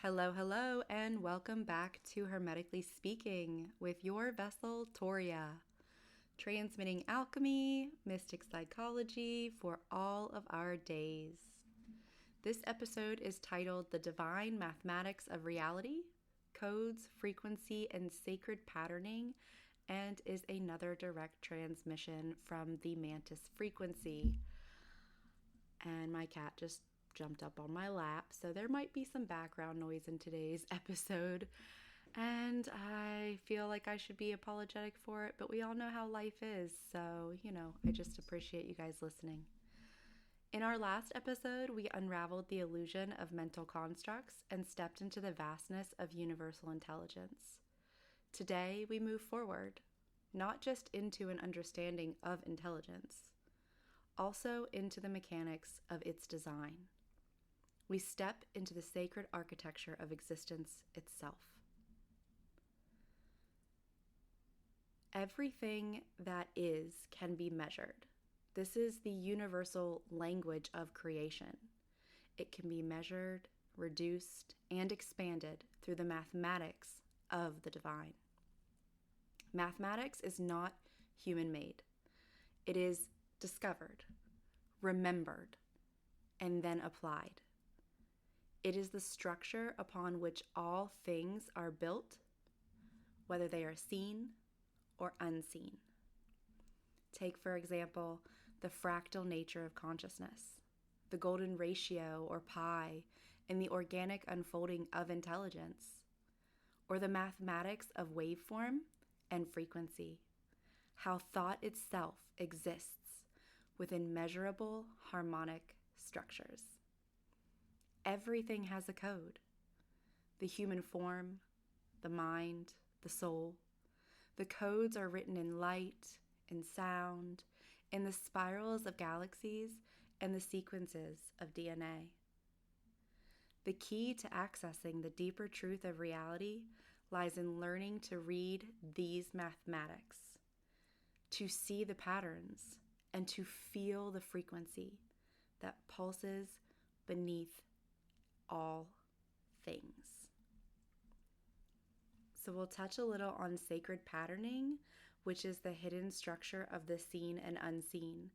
Hello, and welcome back to Hermetically Speaking with your vessel, Toria, transmitting alchemy, mystic psychology for all of our days. This episode is titled The Divine Mathematics of Reality, Codes, Frequency, and Sacred Patterning, and is another direct transmission from the Mantis frequency. And my cat just jumped up on my lap, so there might be some background noise in today's episode, and I feel like I should be apologetic for it, but we all know how life is, so I just appreciate you guys listening. In our last episode, we unraveled the illusion of mental constructs and stepped into the vastness of universal intelligence. Today, we move forward, not just into an understanding of intelligence, also into the mechanics of its design. We step into the sacred architecture of existence itself. Everything that is can be measured. This is the universal language of creation. It can be measured, reduced, and expanded through the mathematics of the divine. Mathematics is not human-made. It is discovered, remembered, and then applied. It is the structure upon which all things are built, whether they are seen or unseen. Take, for example, the fractal nature of consciousness, the golden ratio or pi in the organic unfolding of intelligence, or the mathematics of waveform and frequency, how thought itself exists within measurable harmonic structures. Everything has a code. The human form, the mind, the soul. The codes are written in light, in sound, in the spirals of galaxies, and the sequences of DNA. The key to accessing the deeper truth of reality lies in learning to read these mathematics, to see the patterns, and to feel the frequency that pulses beneath all things. So we'll touch a little on sacred patterning, which is the hidden structure of the seen and unseen.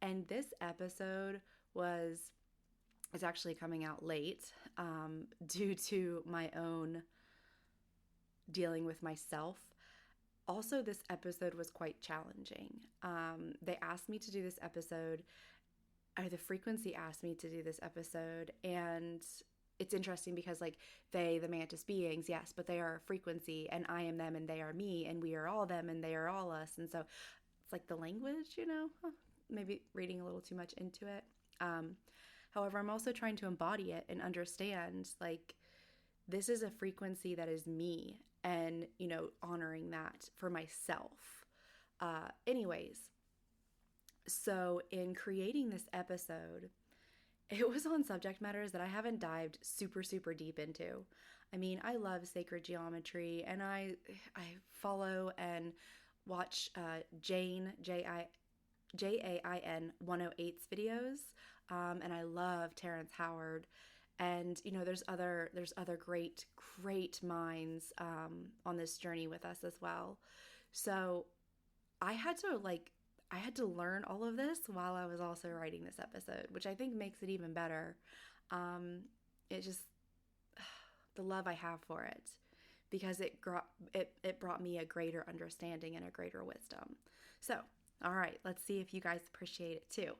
And this episode is actually coming out late due to my own dealing with myself. Also, this episode was quite challenging. They asked me to do this episode, or the frequency asked me to do this episode, and it's interesting because the mantis beings, yes, but they are a frequency, and I am them and they are me, and we are all them and they are all us. And so it's like the language, maybe reading a little too much into it. However, I'm also trying to embody it and understand this is a frequency that is me, and honoring that for myself. Anyways, so in creating this episode, it was on subject matters that I haven't dived super deep into. I mean, I love sacred geometry, and I follow and watch Jain, Jain 108's videos, and I love Terrence Howard, and there's other great minds on this journey with us as well. So I had to learn all of this while I was also writing this episode, which I think makes it even better. It just, the love I have for it, because it brought me a greater understanding and a greater wisdom. So, all right, let's see if you guys appreciate it too.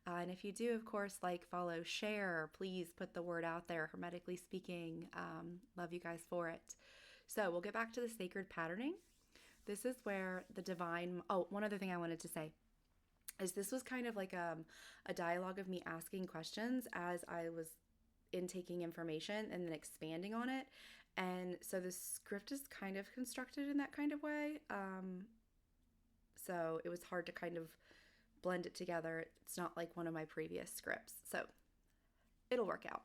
And if you do, of course, follow, share, please put the word out there, Hermetically Speaking. Love you guys for it. So we'll get back to the sacred patterning. This is where the divine, one other thing I wanted to say is this was kind of like a dialogue of me asking questions as I was intaking information and then expanding on it. And so the script is kind of constructed in that kind of way. So it was hard to kind of blend it together. It's not like one of my previous scripts. So it'll work out.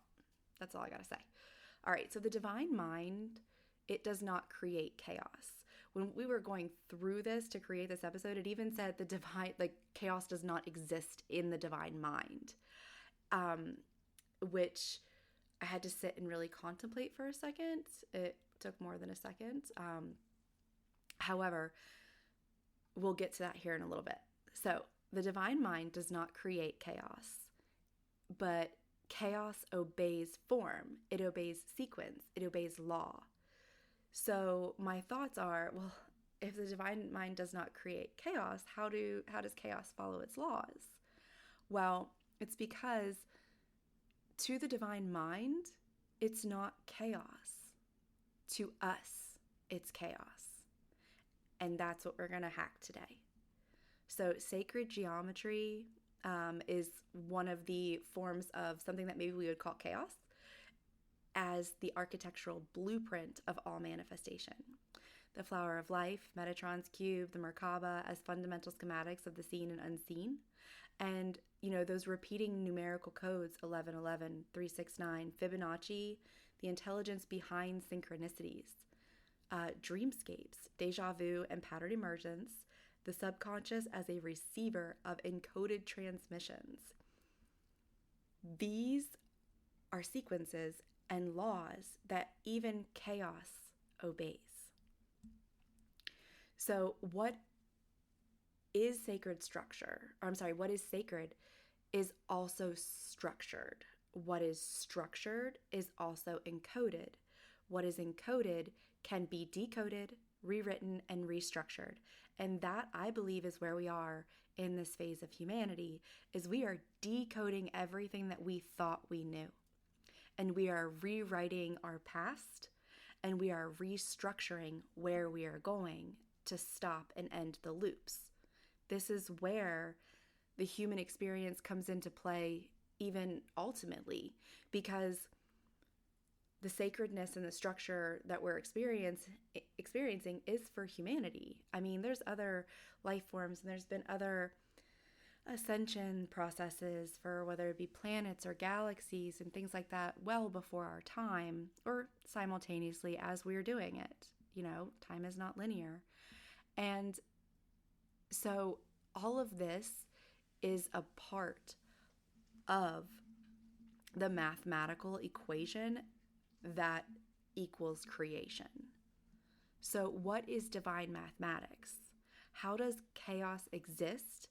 That's all I gotta say. All right, so the divine mind, it does not create chaos. When we were going through this to create this episode, it even said the divine, chaos does not exist in the divine mind, which I had to sit and really contemplate for a second. It took more than a second. However, we'll get to that here in a little bit. So, the divine mind does not create chaos, but chaos obeys form. It obeys sequence. It obeys law. So, my thoughts are, well, if the divine mind does not create chaos, how does chaos follow its laws? Well, it's because to the divine mind, it's not chaos. To us, it's chaos. And that's what we're going to hack today. So sacred geometry is one of the forms of something that maybe we would call chaos as the architectural blueprint of all manifestation. The flower of life, Metatron's cube, the Merkaba as fundamental schematics of the seen and unseen. And, those repeating numerical codes, 1111, 369, Fibonacci, the intelligence behind synchronicities, dreamscapes, deja vu, and pattern emergence, the subconscious as a receiver of encoded transmissions. These are sequences and laws that even chaos obeys. So what is sacred structure? What is sacred is also structured. What is structured is also encoded. What is encoded can be decoded, rewritten, and restructured. And that, I believe, is where we are in this phase of humanity, is we are decoding everything that we thought we knew. And we are rewriting our past, and we are restructuring where we are going to stop and end the loops. This is where the human experience comes into play, even ultimately, because the sacredness and the structure that we're experiencing is for humanity. I mean, there's other life forms, and there's been other ascension processes for whether it be planets or galaxies and things like that well before our time, or simultaneously as we're doing it. Time is not linear. And so all of this is a part of the mathematical equation that equals creation. So what is divine mathematics? How does chaos exist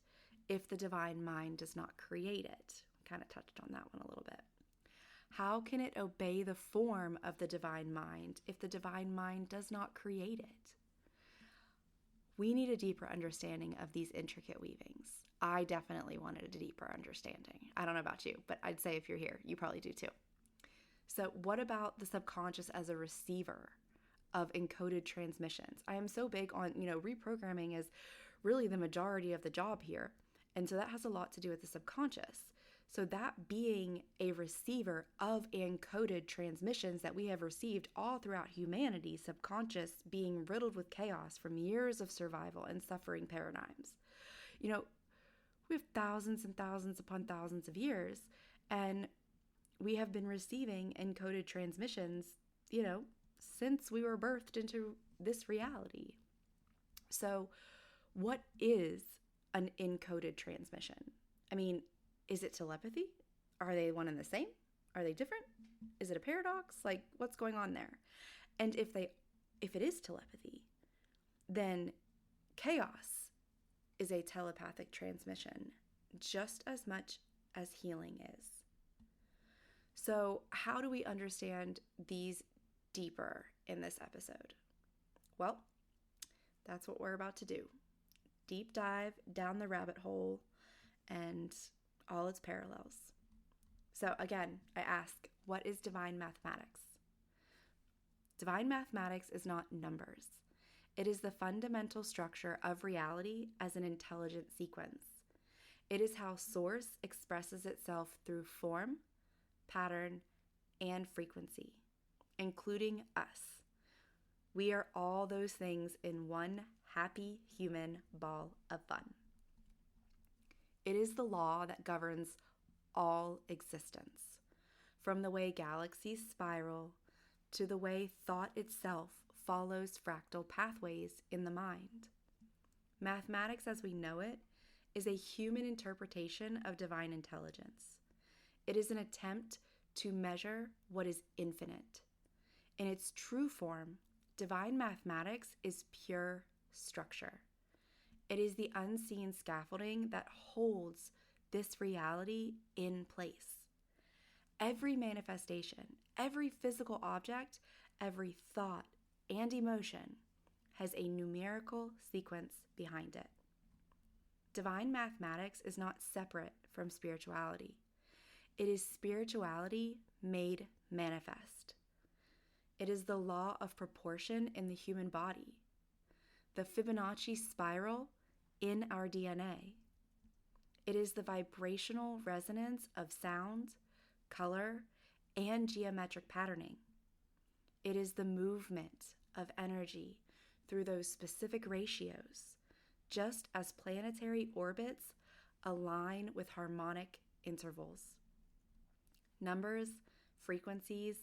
if the divine mind does not create it? Kind of touched on that one a little bit. How can it obey the form of the divine mind if the divine mind does not create it? We need a deeper understanding of these intricate weavings. I definitely wanted a deeper understanding. I don't know about you, but I'd say if you're here, you probably do too. So what about the subconscious as a receiver of encoded transmissions? I am so big on, reprogramming is really the majority of the job here. And so that has a lot to do with the subconscious. So that being a receiver of encoded transmissions that we have received all throughout humanity, subconscious being riddled with chaos from years of survival and suffering paradigms. We have thousands and thousands upon thousands of years, and we have been receiving encoded transmissions, since we were birthed into this reality. So what is an encoded transmission? I mean, is it telepathy? Are they one and the same? Are they different? Is it a paradox? Like, what's going on there? And if it is telepathy, then chaos is a telepathic transmission just as much as healing is. So how do we understand these deeper in this episode? Well, that's what we're about to do. Deep dive down the rabbit hole and all its parallels. So again, I ask, what is divine mathematics? Divine mathematics is not numbers. It is the fundamental structure of reality as an intelligent sequence. It is how source expresses itself through form, pattern, and frequency, including us. We are all those things in one happy human ball of fun. It is the law that governs all existence, from the way galaxies spiral to the way thought itself follows fractal pathways in the mind. Mathematics as we know it is a human interpretation of divine intelligence. It is an attempt to measure what is infinite. In its true form, divine mathematics is pure structure. It is the unseen scaffolding that holds this reality in place. Every manifestation, every physical object, every thought and emotion has a numerical sequence behind it. Divine mathematics is not separate from spirituality. It is spirituality made manifest. It is the law of proportion in the human body, the Fibonacci spiral in our DNA. It is the vibrational resonance of sound, color, and geometric patterning. It is the movement of energy through those specific ratios, just as planetary orbits align with harmonic intervals. Numbers, frequencies,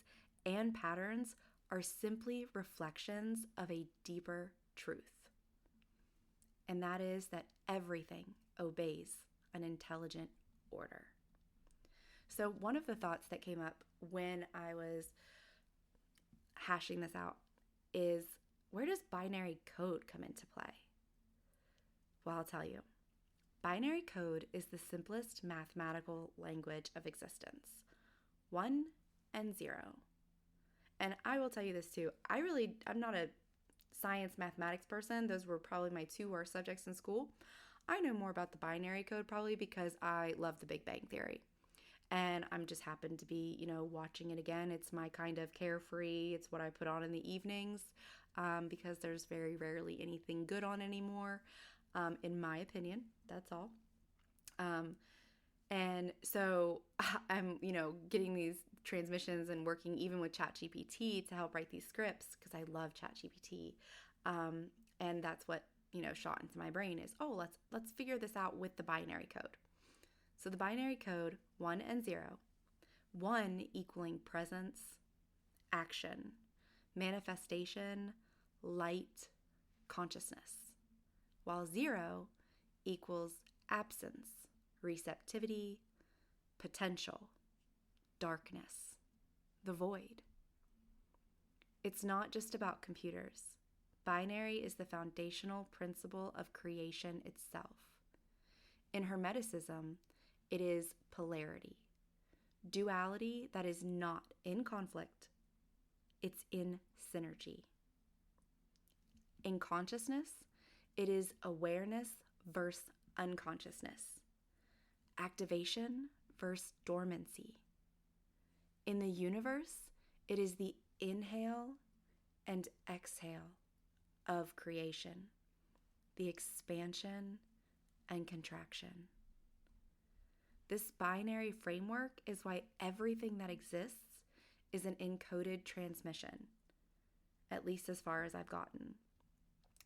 and patterns are simply reflections of a deeper truth. And that is that everything obeys an intelligent order. So one of the thoughts that came up when I was hashing this out is, where does binary code come into play? Well, I'll tell you. Binary code is the simplest mathematical language of existence. 1 and 0. And I will tell you this too. I'm not a science mathematics person. Those were probably my two worst subjects in school. I know more about the binary code probably because I love the Big Bang Theory. And I'm just happened to be, watching it again. It's my kind of carefree. It's what I put on in the evenings because there's very rarely anything good on anymore, in my opinion. That's all. And so I'm, getting these transmissions and working even with ChatGPT to help write these scripts because I love ChatGPT. And that's what, shot into my brain is, let's figure this out with the binary code. So the binary code, 1 and 0, 1 equaling presence, action, manifestation, light, consciousness, while 0 equals absence, receptivity, potential, darkness, the void. It's not just about computers. Binary is the foundational principle of creation itself. In Hermeticism, it is polarity, duality that is not in conflict, it's in synergy. In consciousness, it is awareness versus unconsciousness, activation versus dormancy. In the universe, it is the inhale and exhale of creation, the expansion and contraction. This binary framework is why everything that exists is an encoded transmission, at least as far as I've gotten.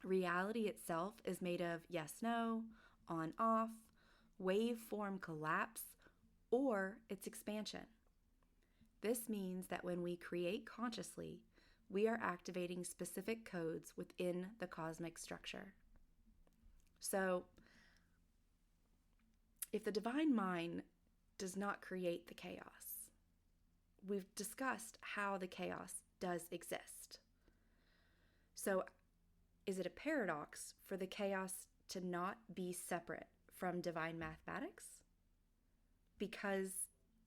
Reality itself is made of yes, no, on, off, waveform collapse, or its expansion. This means that when we create consciously, we are activating specific codes within the cosmic structure. So, if the divine mind does not create the chaos, we've discussed how the chaos does exist. So, is it a paradox for the chaos to not be separate from divine mathematics? Because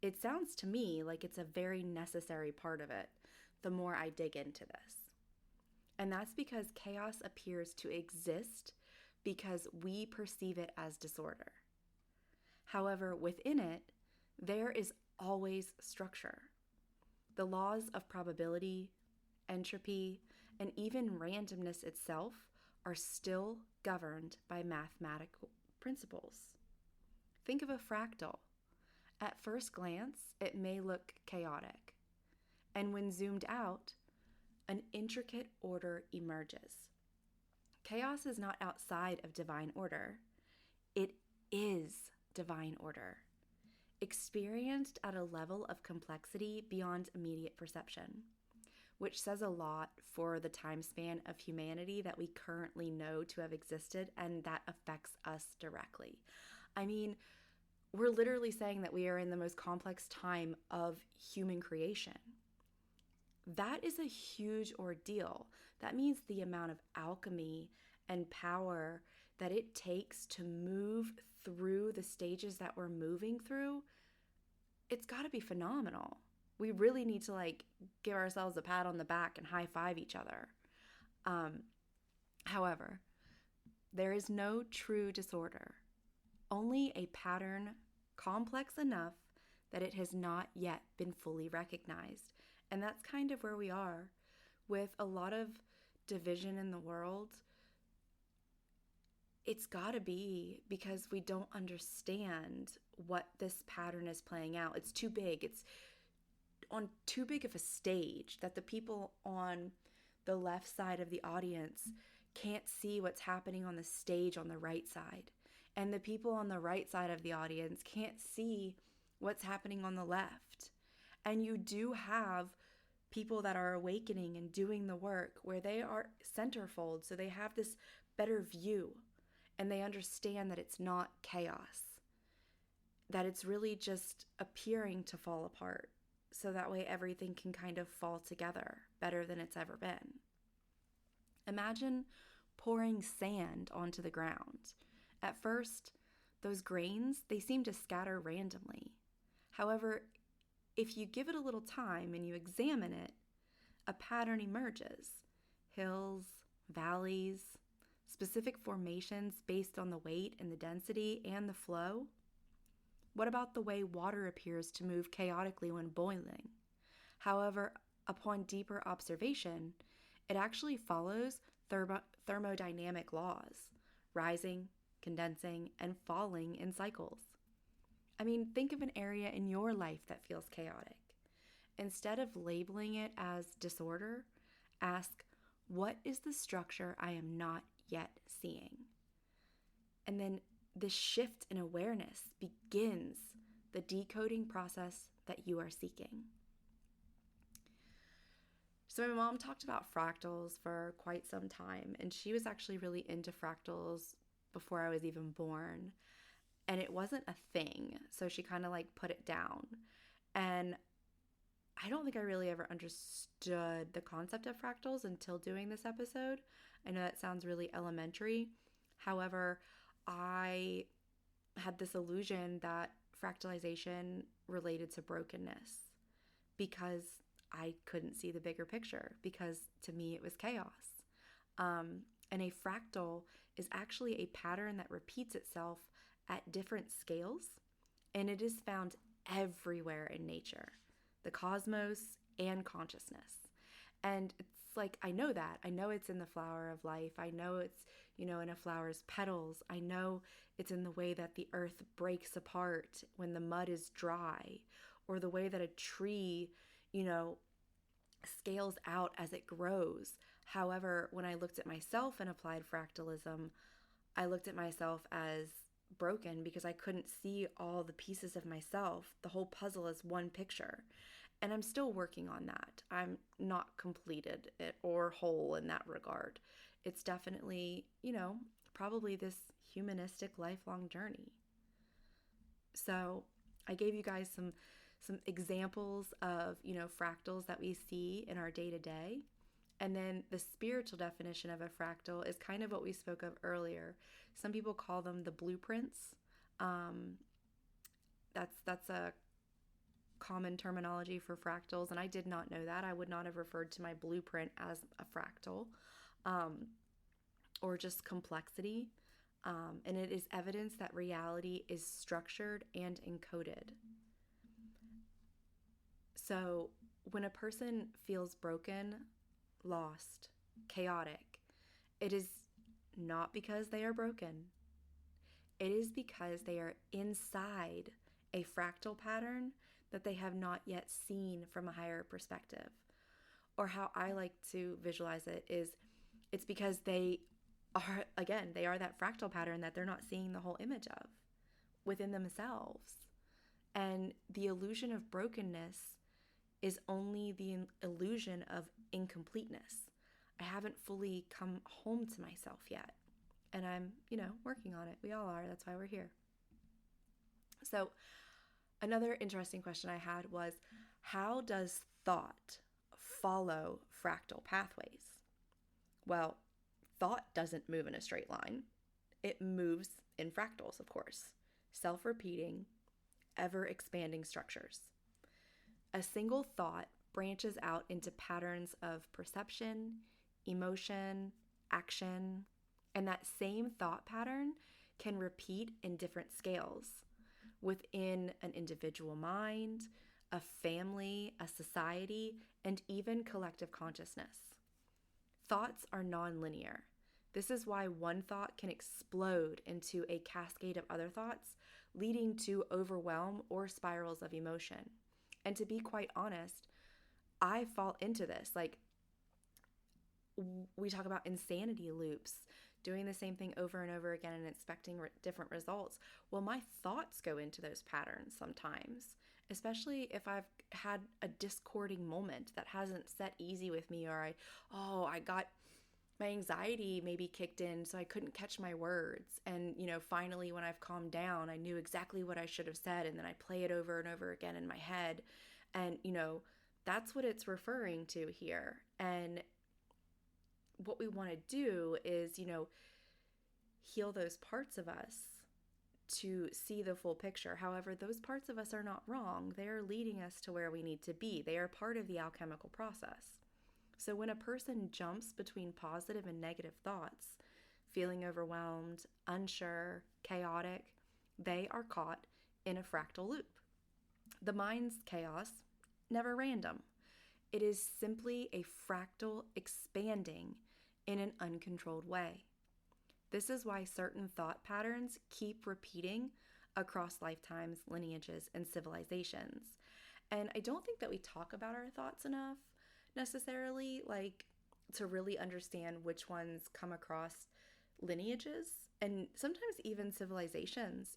it sounds to me like it's a very necessary part of it the more I dig into this. And that's because chaos appears to exist because we perceive it as disorder. However, within it, there is always structure. The laws of probability, entropy, and even randomness itself are still governed by mathematical principles. Think of a fractal. At first glance, it may look chaotic. And when zoomed out, an intricate order emerges. Chaos is not outside of divine order. It is divine order, experienced at a level of complexity beyond immediate perception, which says a lot for the time span of humanity that we currently know to have existed and that affects us directly. I mean, we're literally saying that we are in the most complex time of human creation. That is a huge ordeal. That means the amount of alchemy and power that it takes to move through the stages that we're moving through, it's got to be phenomenal. We really need to give ourselves a pat on the back and high five each other. However, there is no true disorder, only a pattern complex enough that it has not yet been fully recognized. And that's kind of where we are with a lot of division in the world. It's got to be because we don't understand what this pattern is playing out. It's too big. It's on too big of a stage that the people on the left side of the audience can't see what's happening on the stage on the right side. And the people on the right side of the audience can't see what's happening on the left. And you do have people that are awakening and doing the work where they are centerfold, so they have this better view and they understand that it's not chaos, that it's really just appearing to fall apart, so that way everything can kind of fall together better than it's ever been. Imagine pouring sand onto the ground. At first, those grains, they seem to scatter randomly. However, if you give it a little time and you examine it, a pattern emerges. Hills, valleys, specific formations based on the weight and the density and the flow. What about the way water appears to move chaotically when boiling? However, upon deeper observation, it actually follows thermodynamic laws, rising, condensing, and falling in cycles. I mean, think of an area in your life that feels chaotic. Instead of labeling it as disorder, ask, what is the structure I am not yet seeing? And then this shift in awareness begins the decoding process that you are seeking. So my mom talked about fractals for quite some time, and she was actually really into fractals before I was even born. And it wasn't a thing, so she kind of put it down. And I don't think I really ever understood the concept of fractals until doing this episode. I know that sounds really elementary. However, I had this illusion that fractalization related to brokenness because I couldn't see the bigger picture, because to me it was chaos. And a fractal is actually a pattern that repeats itself at different scales, and it is found everywhere in nature, the cosmos and consciousness. And it's I know that. I know it's in the flower of life. I know it's, in a flower's petals. I know it's in the way that the earth breaks apart when the mud is dry, or the way that a tree, scales out as it grows. However, when I looked at myself and applied fractalism, I looked at myself as broken because I couldn't see all the pieces of myself, the whole puzzle as one picture. And I'm still working on that. I'm not completed or whole in that regard. It's definitely, probably this humanistic lifelong journey. So I gave you guys some examples of, fractals that we see in our day-to-day. And then the spiritual definition of a fractal is kind of what we spoke of earlier. Some people call them the blueprints. That's a common terminology for fractals, and I did not know that. I would not have referred to my blueprint as a fractal, or just complexity. And it is evidence that reality is structured and encoded. So when a person feels broken, lost, chaotic, it is not because they are broken. It is because they are inside a fractal pattern that they have not yet seen from a higher perspective. Or how I like to visualize it is, it's because they are that fractal pattern that they're not seeing the whole image of within themselves. And the illusion of brokenness is only the illusion of incompleteness. I haven't fully come home to myself yet. And I'm, working on it. We all are. That's why we're here. So another interesting question I had was, how does thought follow fractal pathways? Well, thought doesn't move in a straight line. It moves in fractals, of course, self-repeating, ever-expanding structures. A single thought branches out into patterns of perception, emotion, action, and that same thought pattern can repeat in different scales within an individual mind, a family, a society, and even collective consciousness. Thoughts are nonlinear. This is why one thought can explode into a cascade of other thoughts, leading to overwhelm or spirals of emotion. And to be quite honest, I fall into this. Like, we talk about insanity loops, doing the same thing over and over again and expecting different results. Well, my thoughts go into those patterns sometimes, especially if I've had a discording moment that hasn't set easy with me, or I got my anxiety maybe kicked in, so I couldn't catch my words. And, finally, when I've calmed down, I knew exactly what I should have said. And then I play it over and over again in my head. And, that's what it's referring to here. And what we want to do is, heal those parts of us to see the full picture. However, those parts of us are not wrong. They are leading us to where we need to be. They are part of the alchemical process. So when a person jumps between positive and negative thoughts, feeling overwhelmed, unsure, chaotic, they are caught in a fractal loop. The mind's chaos, never random. It is simply a fractal expanding in an uncontrolled way. This is why certain thought patterns keep repeating across lifetimes, lineages, and civilizations. And I don't think that we talk about our thoughts enough necessarily, like to really understand which ones come across lineages and sometimes even civilizations.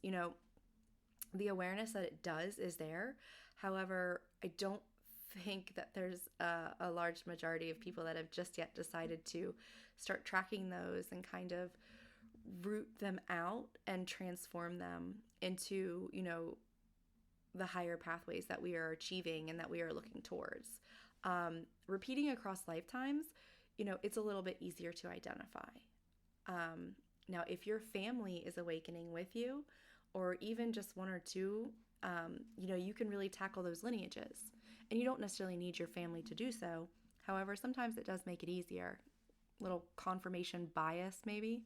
The awareness that it does is there. However, I don't think that there's a large majority of people that have just yet decided to start tracking those and kind of root them out and transform them into, the higher pathways that we are achieving and that we are looking towards. Repeating across lifetimes, it's a little bit easier to identify. Now, if your family is awakening with you, or even just one or two, you can really tackle those lineages. And you don't necessarily need your family to do so. However, sometimes it does make it easier. Little confirmation bias, maybe.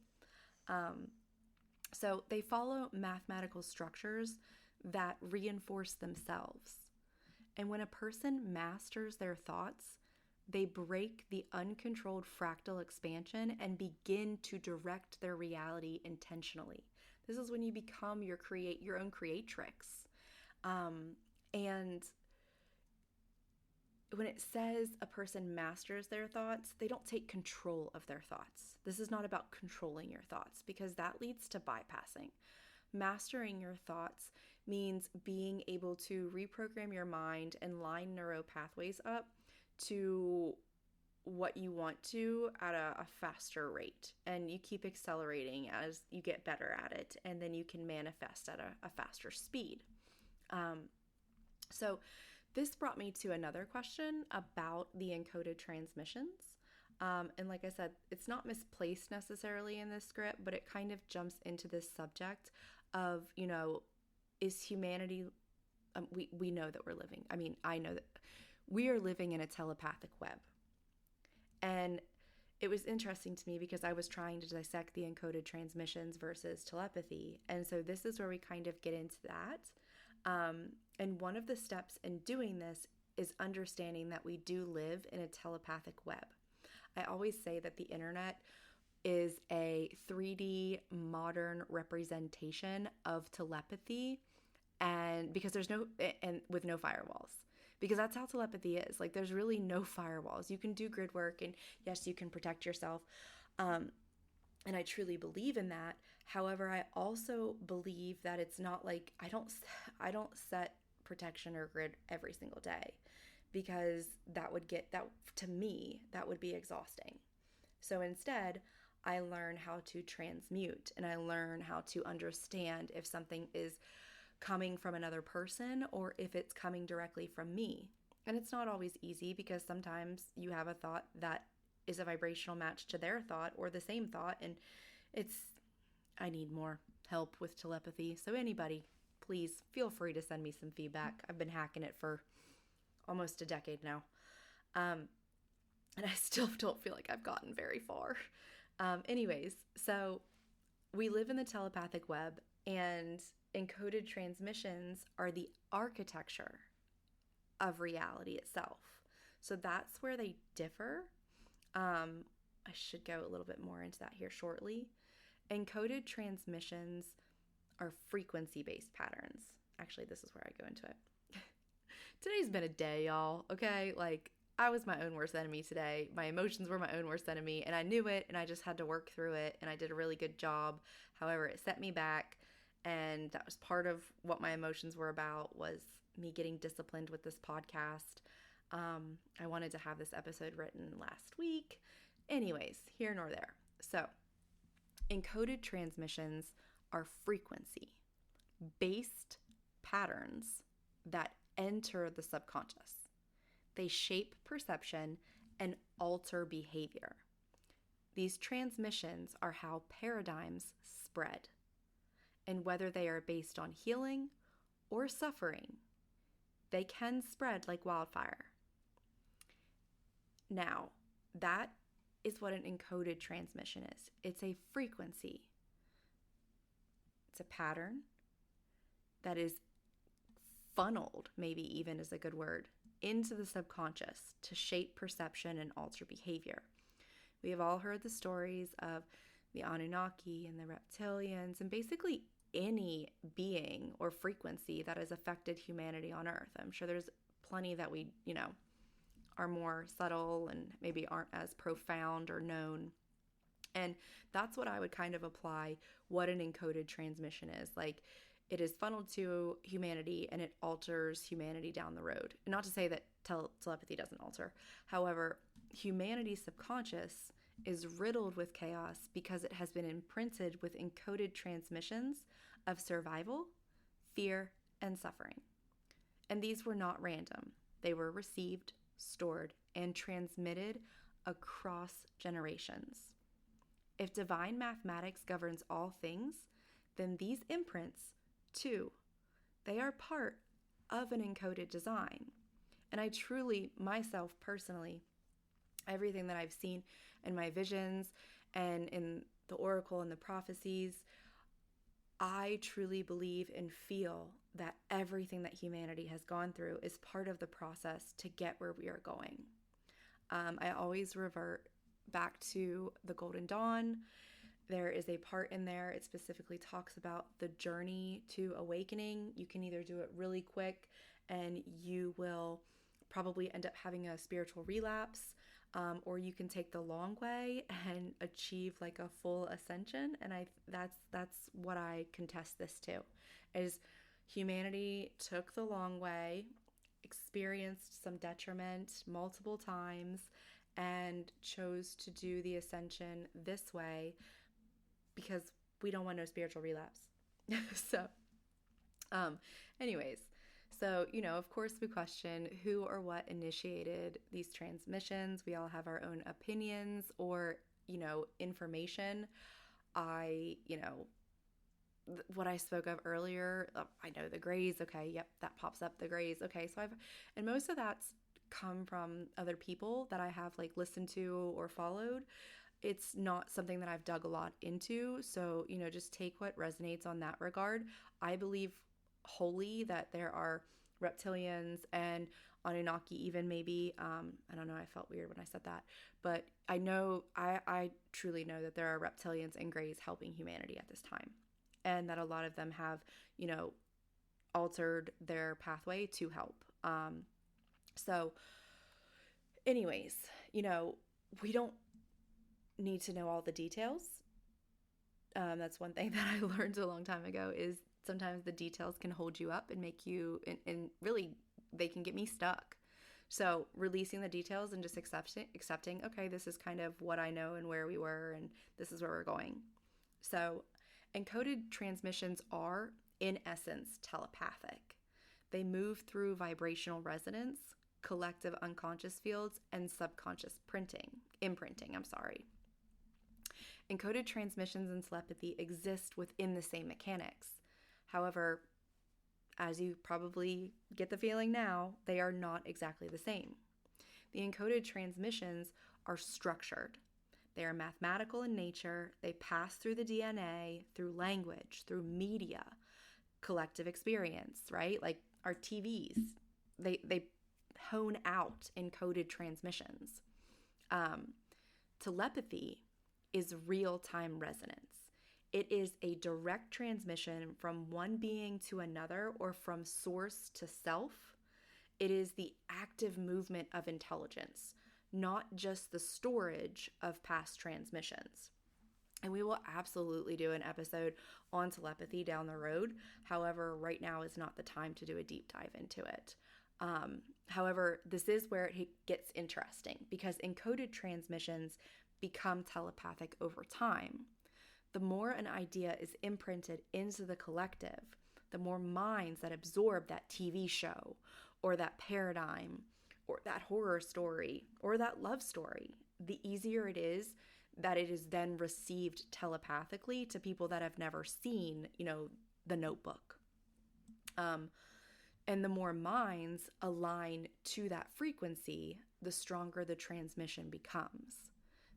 So they follow mathematical structures that reinforce themselves. And when a person masters their thoughts, they break the uncontrolled fractal expansion and begin to direct their reality intentionally. This is when you become your own creatrix. And when it says a person masters their thoughts, they don't take control of their thoughts. This is not about controlling your thoughts, because that leads to bypassing. Mastering your thoughts means being able to reprogram your mind and line neural pathways up to what you want to at a faster rate. And you keep accelerating as you get better at it, and then you can manifest at a faster speed. So this brought me to another question about the encoded transmissions. And like I said, it's not misplaced necessarily in this script, but it kind of jumps into this subject of, is humanity, we know that we're living, I know that we are living in a telepathic web. And it was interesting to me because I was trying to dissect the encoded transmissions versus telepathy. And so this is where we kind of get into that. And one of the steps in doing this is understanding that we do live in a telepathic web. I always say that the internet is a 3D modern representation of telepathy, and because with no firewalls. Because that's how telepathy is. Like, there's really no firewalls. You can do grid work, and yes, you can protect yourself. And I truly believe in that. However, I also believe that it's not like I don't set protection or grid every single day, because that would be exhausting. So instead, I learn how to transmute, and I learn how to understand if something is coming from another person or if it's coming directly from me. And it's not always easy because sometimes you have a thought that is a vibrational match to their thought or the same thought. And I need more help with telepathy. So anybody, please feel free to send me some feedback. I've been hacking it for almost a decade now. And I still don't feel like I've gotten very far. Anyways, so we live in the telepathic web, and encoded transmissions are the architecture of reality itself. So that's where they differ. I should go a little bit more into that here shortly. Encoded transmissions are frequency-based patterns. Actually, this is where I go into it. Today's been a day, y'all, okay? Like, I was my own worst enemy today. My emotions were my own worst enemy, and I knew it, and I just had to work through it, and I did a really good job. However, it set me back, and that was part of what my emotions were about, was me getting disciplined with this podcast. I wanted to have this episode written last week. Anyways, here nor there. So, encoded transmissions are frequency-based patterns that enter the subconscious. They shape perception and alter behavior. These transmissions are how paradigms spread. And whether they are based on healing or suffering, they can spread like wildfire. Now, that is what an encoded transmission is. It's a frequency. It's a pattern that is funneled, maybe even is a good word, into the subconscious to shape perception and alter behavior. We have all heard the stories of the Anunnaki and the reptilians and basically any being or frequency that has affected humanity on Earth. I'm sure there's plenty that we, are more subtle and maybe aren't as profound or known. And that's what I would kind of apply what an encoded transmission is. Like, it is funneled to humanity and it alters humanity down the road. Not to say that telepathy doesn't alter. However, humanity's subconscious is riddled with chaos because it has been imprinted with encoded transmissions of survival, fear, and suffering. And these were not random. They were received, stored, and transmitted across generations. If divine mathematics governs all things, then these imprints, too, they are part of an encoded design. And I truly, myself personally, everything that I've seen in my visions and in the oracle and the prophecies, I truly believe and feel that everything that humanity has gone through is part of the process to get where we are going. I always revert back to the Golden Dawn. There is a part in there, it specifically talks about the journey to awakening. You can either do it really quick and you will probably end up having a spiritual relapse, or you can take the long way and achieve like a full ascension. And that's what I contest this to, is humanity took the long way, experienced some detriment multiple times, and chose to do the ascension this way because we don't want no spiritual relapse. Anyways, of course we question who or what initiated these transmissions. We all have our own opinions or, information. What I spoke of earlier, I know the grays. Okay. Yep. That pops up, the grays. Okay. And most of that's come from other people that I have like listened to or followed. It's not something that I've dug a lot into. So, just take what resonates on that regard. I believe wholly that there are reptilians and Anunnaki even maybe. I don't know. I felt weird when I said that. But I truly know that there are reptilians and grays helping humanity at this time. And that a lot of them have, altered their pathway to help. So anyways, we don't need to know all the details. That's one thing that I learned a long time ago, is sometimes the details can hold you up and make you, and really they can get me stuck. So releasing the details and just accepting, okay, this is kind of what I know and where we were, and this is where we're going. So encoded transmissions are in essence, telepathic. They move through vibrational resonance, collective unconscious fields, and subconscious imprinting. Encoded transmissions and telepathy exist within the same mechanics. However, as you probably get the feeling now, they are not exactly the same. The encoded transmissions are structured. They are mathematical in nature. They pass through the DNA, through language, through media, collective experience, right? Like our TVs, they hone out encoded transmissions. Telepathy is real-time resonance. It is a direct transmission from one being to another or from source to self. It is the active movement of intelligence, not just the storage of past transmissions. And we will absolutely do an episode on telepathy down the road. However, right now is not the time to do a deep dive into it. However, this is where it gets interesting because encoded transmissions become telepathic over time. The more an idea is imprinted into the collective, the more minds that absorb that TV show or that paradigm or that horror story or that love story, the easier it is that it is then received telepathically to people that have never seen, The Notebook. And the more minds align to that frequency, the stronger the transmission becomes.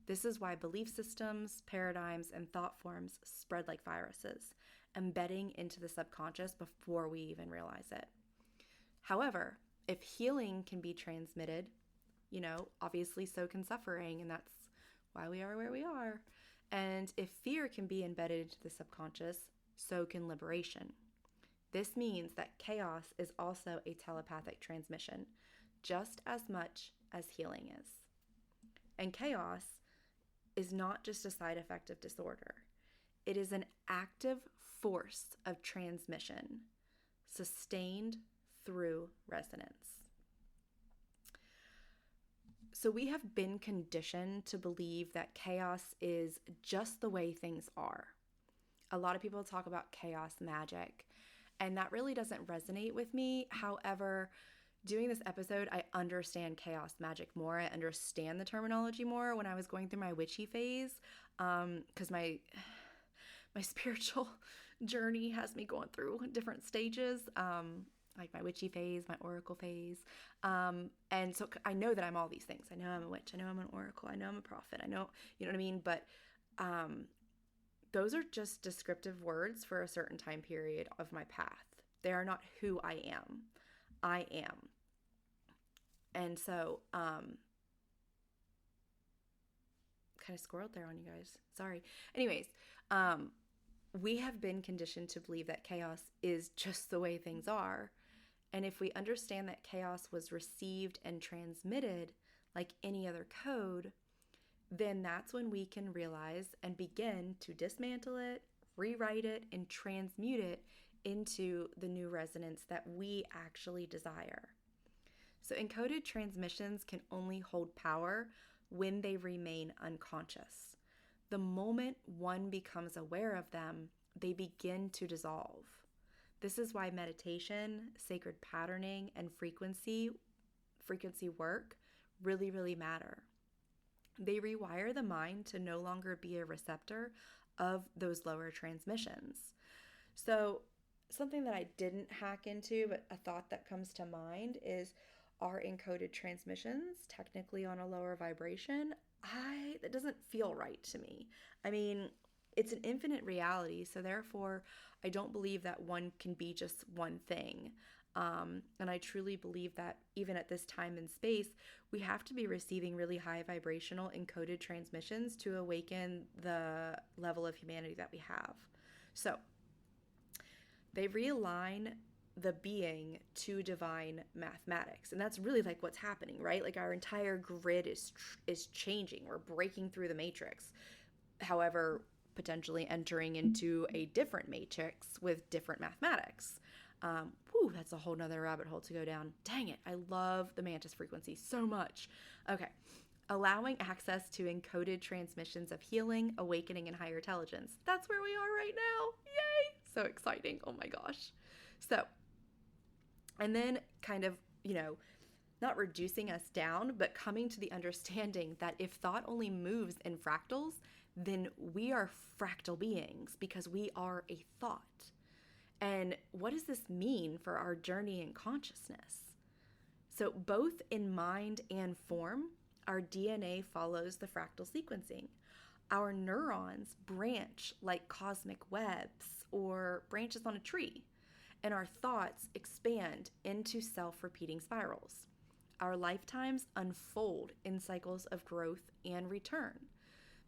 This is why belief systems, paradigms, and thought forms spread like viruses, embedding into the subconscious before we even realize it. However, if healing can be transmitted, obviously so can suffering, and that's why we are where we are. And if fear can be embedded into the subconscious, so can liberation. This means that chaos is also a telepathic transmission, just as much as healing is. And chaos is not just a side effect of disorder. It is an active force of transmission, sustained through resonance. So we have been conditioned to believe that chaos is just the way things are. A lot of people talk about chaos magic, and that really doesn't resonate with me. However, doing this episode, I understand chaos magic more. I understand the terminology more when I was going through my witchy phase, because my spiritual journey has me going through different stages, like my witchy phase, my oracle phase. And so I know that I'm all these things. I know I'm a witch. I know I'm an oracle. I know I'm a prophet. I know, you know what I mean? But those are just descriptive words for a certain time period of my path. They are not who I am. I am. And so, kind of squirreled there on you guys. Sorry. Anyways, we have been conditioned to believe that chaos is just the way things are. And if we understand that chaos was received and transmitted like any other code, then that's when we can realize and begin to dismantle it, rewrite it, and transmute it into the new resonance that we actually desire. So encoded transmissions can only hold power when they remain unconscious. The moment one becomes aware of them, they begin to dissolve. This is why meditation, sacred patterning, and frequency work really, really matter. They rewire the mind to no longer be a receptor of those lower transmissions. So something that I didn't hack into, but a thought that comes to mind is, are encoded transmissions technically on a lower vibration? That doesn't feel right to me. I mean, it's an infinite reality, so therefore I don't believe that one can be just one thing. And I truly believe that even at this time and space, we have to be receiving really high vibrational encoded transmissions to awaken the level of humanity that we have. So they realign the being to divine mathematics. And that's really like what's happening, right? Like our entire grid is changing. We're breaking through the matrix. However, potentially entering into a different matrix with different mathematics. That's a whole nother rabbit hole to go down. Dang it. I love the mantis frequency so much. Okay. Allowing access to encoded transmissions of healing, awakening, and higher intelligence. That's where we are right now. Yay! So exciting. Oh my gosh. So, and then kind of, not reducing us down, but coming to the understanding that if thought only moves in fractals, then we are fractal beings because we are a thought. And what does this mean for our journey in consciousness? So, both in mind and form, our DNA follows the fractal sequencing. Our neurons branch like cosmic webs or branches on a tree, and our thoughts expand into self-repeating spirals. Our lifetimes unfold in cycles of growth and return.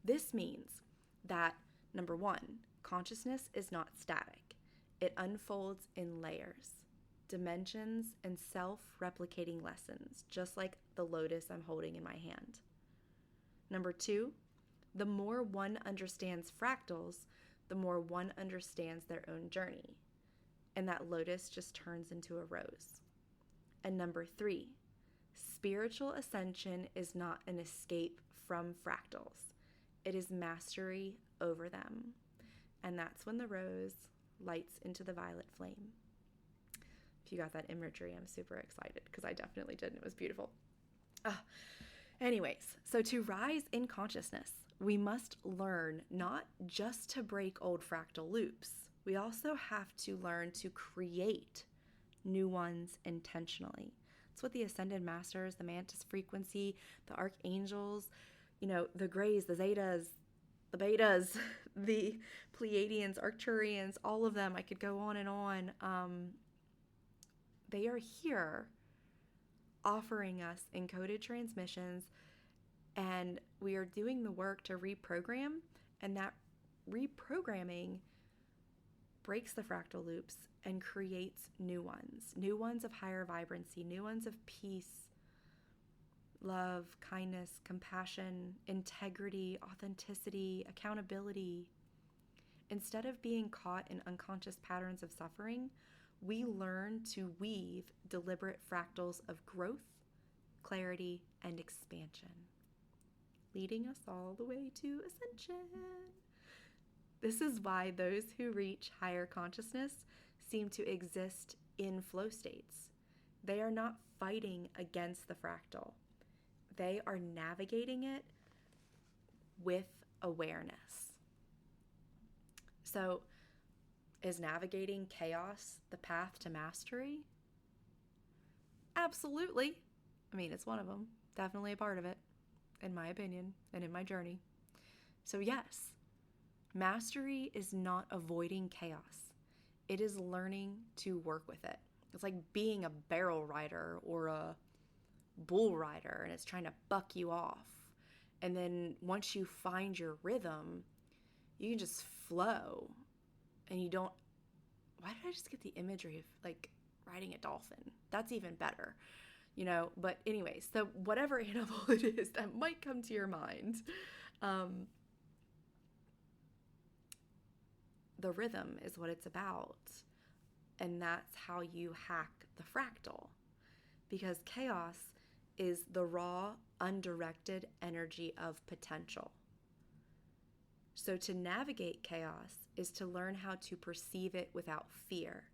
This means that, number one, consciousness is not static. It unfolds in layers, dimensions, and self-replicating lessons, just like the lotus I'm holding in my hand. Number two, the more one understands fractals, the more one understands their own journey. And that lotus just turns into a rose. And number three, spiritual ascension is not an escape from fractals. It is mastery over them. And that's when the rose lights into the violet flame. If you got that imagery, I'm super excited because I definitely did, and it was beautiful. Anyways, so to rise in consciousness, we must learn not just to break old fractal loops. We also have to learn to create new ones intentionally. That's what the Ascended Masters, the Mantis Frequency, the Archangels, the Greys, the Zetas, the Betas, the Pleiadians, Arcturians, all of them, I could go on and on. They are here offering us encoded transmissions, and we are doing the work to reprogram, and that reprogramming breaks the fractal loops and creates new ones of higher vibrancy, new ones of peace, love, kindness, compassion, integrity, authenticity, accountability. Instead of being caught in unconscious patterns of suffering, we learn to weave deliberate fractals of growth, clarity, and expansion, leading us all the way to ascension. This is why those who reach higher consciousness seem to exist in flow states. They are not fighting against the fractal. They are navigating it with awareness. So, is navigating chaos the path to mastery? Absolutely. I mean, it's one of them. Definitely a part of it, in my opinion, and in my journey. So yes, mastery is not avoiding chaos. It is learning to work with it. It's like being a barrel rider or a bull rider, and it's trying to buck you off. And then once you find your rhythm, you can just flow. And you don't, why did I just get the imagery of like riding a dolphin? That's even better, but anyway, so whatever animal it is that might come to your mind, the rhythm is what it's about. And that's how you hack the fractal, because chaos is the raw, undirected energy of potential. So to navigate chaos is to learn how to perceive it without fear.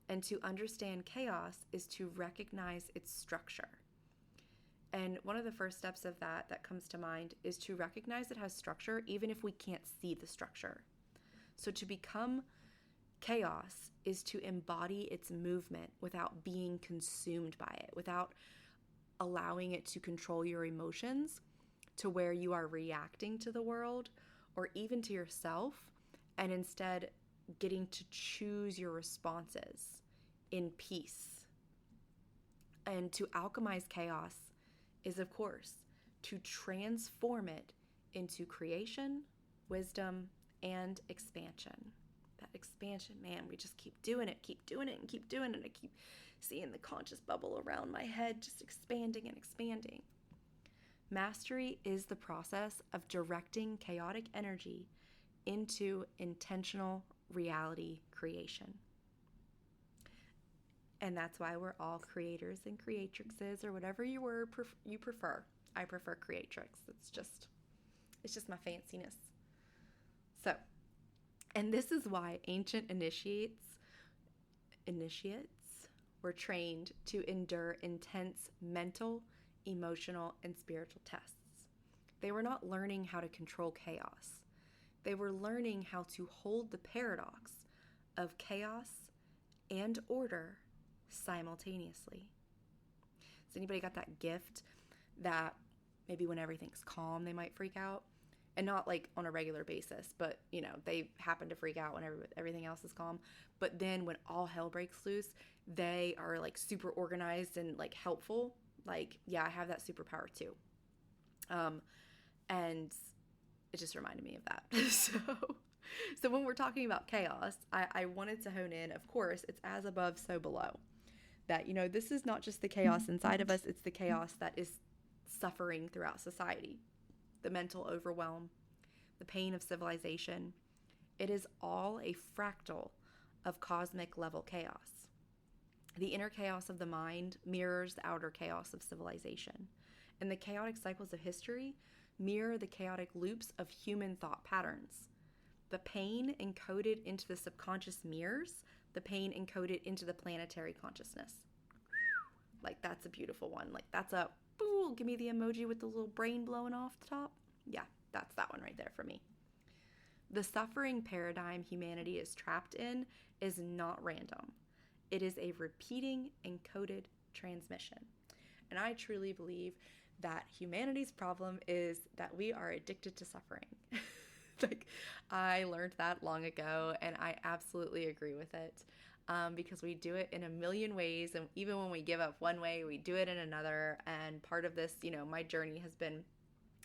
And to understand chaos is to recognize its structure. And one of the first steps of that comes to mind is to recognize it has structure even if we can't see the structure. So to become chaos is to embody its movement without being consumed by it, without allowing it to control your emotions to where you are reacting to the world or even to yourself, and instead getting to choose your responses in peace. And to alchemize chaos is, of course, to transform it into creation, wisdom, and expansion. That expansion, man, we just keep doing it, and keep doing it. I keep seeing the conscious bubble around my head just expanding and expanding. Mastery is the process of directing chaotic energy into intentional reality creation. And that's why we're all creators and creatrixes, or whatever you prefer. I prefer creatrix. It's just my fanciness. So, And this is why ancient initiates were trained to endure intense mental, emotional, and spiritual tests. They were not learning how to control chaos. They were learning how to hold the paradox of chaos and order simultaneously. Has anybody got that gift that maybe when everything's calm, they might freak out? And not like on a regular basis, but they happen to freak out when everything else is calm. But then when all hell breaks loose, they are like super organized and like helpful. Like, yeah, I have that superpower too. And it just reminded me of that. So when we're talking about chaos, I wanted to hone in, of course, it's as above, so below. That, this is not just the chaos inside of us, it's the chaos that is suffering throughout society. The mental overwhelm, the pain of civilization. It is all a fractal of cosmic level chaos. The inner chaos of the mind mirrors the outer chaos of civilization. And the chaotic cycles of history mirror the chaotic loops of human thought patterns. The pain encoded into the subconscious mirrors the pain encoded into the planetary consciousness. Like, that's a beautiful one. Like, that's a, boo, give me the emoji with the little brain blowing off the top. Yeah, that's that one right there for me. The suffering paradigm humanity is trapped in is not random. It is a repeating encoded transmission. And I truly believe that humanity's problem is that we are addicted to suffering. Like, I learned that long ago, and I absolutely agree with it, because we do it in a million ways, and even when we give up one way, we do it in another. And part of this, my journey has been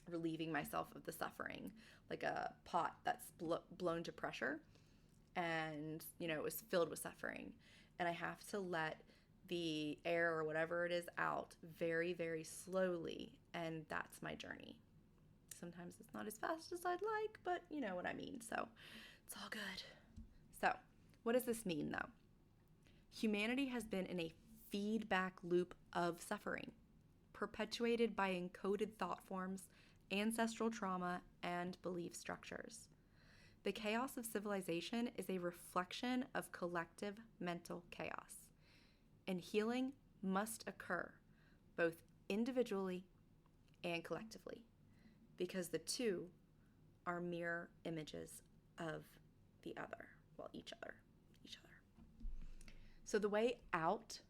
relieving myself of the suffering, like a pot that's blown to pressure, and it was filled with suffering, and I have to let the air or whatever it is out very, very slowly, and that's my journey. Sometimes it's not as fast as I'd like, but you know what I mean, so it's all good. So, what does this mean, though? Humanity has been in a feedback loop of suffering, perpetuated by encoded thought forms, ancestral trauma, and belief structures. The chaos of civilization is a reflection of collective mental chaos, and healing must occur both individually and collectively, because the two are mirror images of the other, well, each other. So the way out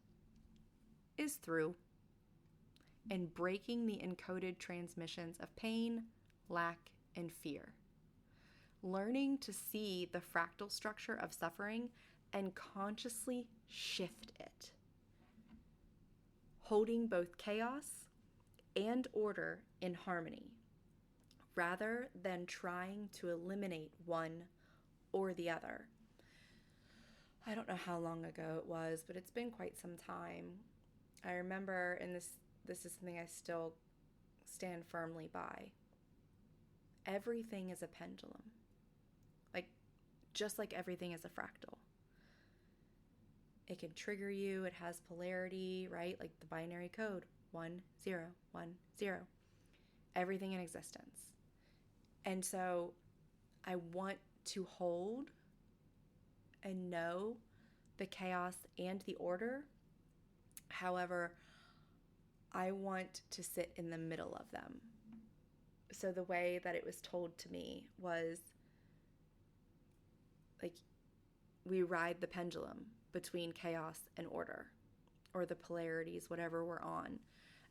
is through, and breaking the encoded transmissions of pain, lack, and fear. Learning to see the fractal structure of suffering and consciously shift it. Holding both chaos and order in harmony, rather than trying to eliminate one or the other. I don't know how long ago it was, but it's been quite some time. I remember, and this is something I still stand firmly by. Everything is a pendulum. Like, just like everything is a fractal. It can trigger you. It has polarity, right? Like the binary code, 1, 0, 1, 0. Everything in existence. And so I want to hold and know the chaos and the order. However, I want to sit in the middle of them. So the way that it was told to me was, like, we ride the pendulum between chaos and order, or the polarities, whatever we're on.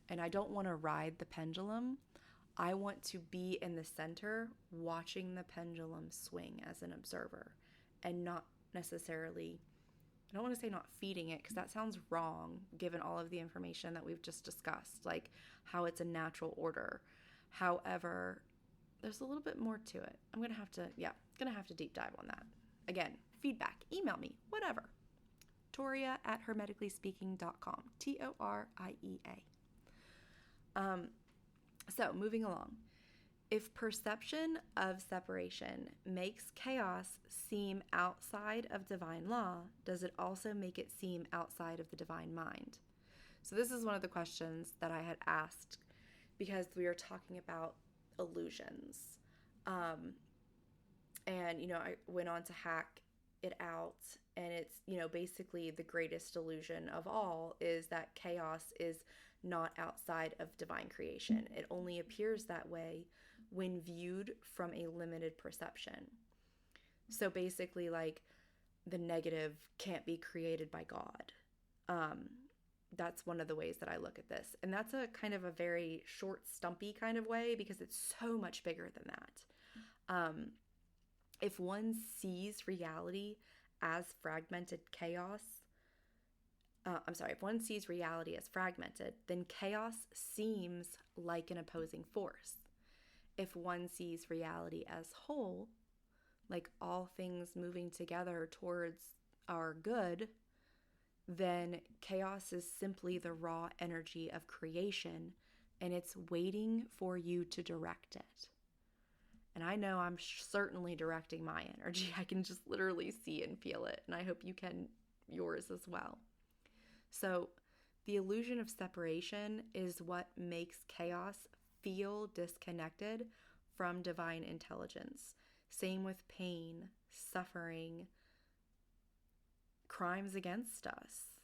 And I don't want to ride the pendulum. I want to be in the center, watching the pendulum swing as an observer, and not necessarily, I don't want to say not feeding it, because that sounds wrong given all of the information that we've just discussed, like how it's a natural order. However, there's a little bit more to it. I'm going to have to deep dive on that. Again, feedback, email me, whatever. Toria@hermeticallyspeaking.com. TORIEA. So moving along. If perception of separation makes chaos seem outside of divine law, does it also make it seem outside of the divine mind? So this is one of the questions that I had asked, because we are talking about illusions. And, I went on to hack it out. And it's, basically the greatest illusion of all is that chaos is not outside of divine creation. It only appears that way when viewed from a limited perception. So basically, like, the negative can't be created by God. That's one of the ways that I look at this. And that's a kind of a very short, stumpy kind of way because it's so much bigger than that. If one sees reality as fragmented chaos, if one sees reality as fragmented, then chaos seems like an opposing force. If one sees reality as whole, like all things moving together towards our good, then chaos is simply the raw energy of creation, and it's waiting for you to direct it. And I know I'm certainly directing my energy. I can just literally see and feel it, and I hope you can yours as well. So the illusion of separation is what makes chaos feel disconnected from divine intelligence. Same with pain, suffering, crimes against us,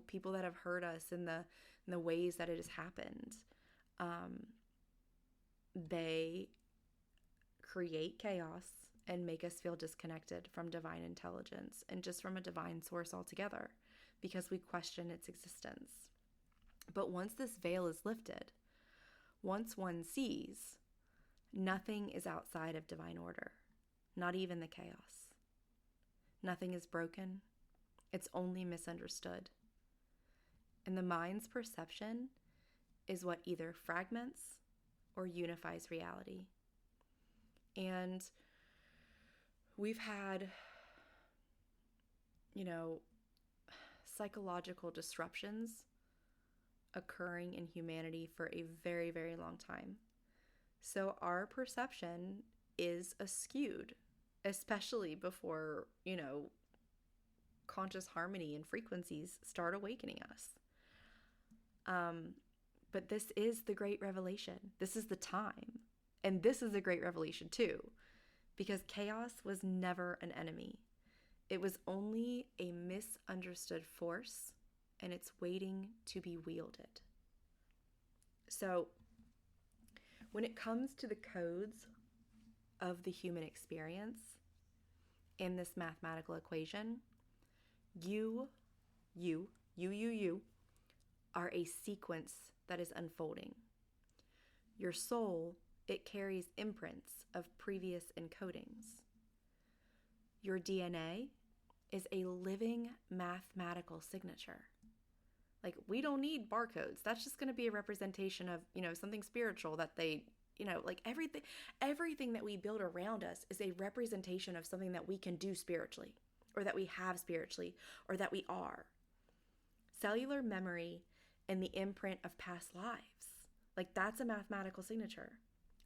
people that have hurt us in the ways that it has happened. They create chaos and make us feel disconnected from divine intelligence and just from a divine source altogether because we question its existence. But once this veil is lifted, once one sees, nothing is outside of divine order, not even the chaos. Nothing is broken. It's only misunderstood. And the mind's perception is what either fragments or unifies reality. And we've had, psychological disruptions occurring in humanity for a very, very long time. So our perception is askewed, especially before, conscious harmony and frequencies start awakening us. But this is the great revelation. This is the time. And this is a great revelation too, because chaos was never an enemy. It was only a misunderstood force, and it's waiting to be wielded. So when it comes to the codes of the human experience in this mathematical equation, you are a sequence that is unfolding. Your soul, it carries imprints of previous encodings. Your DNA is a living mathematical signature. Like, we don't need barcodes. That's just going to be a representation of, something spiritual that they, like everything that we build around us is a representation of something that we can do spiritually, or that we have spiritually, or that we are. Cellular memory and the imprint of past lives, like that's a mathematical signature.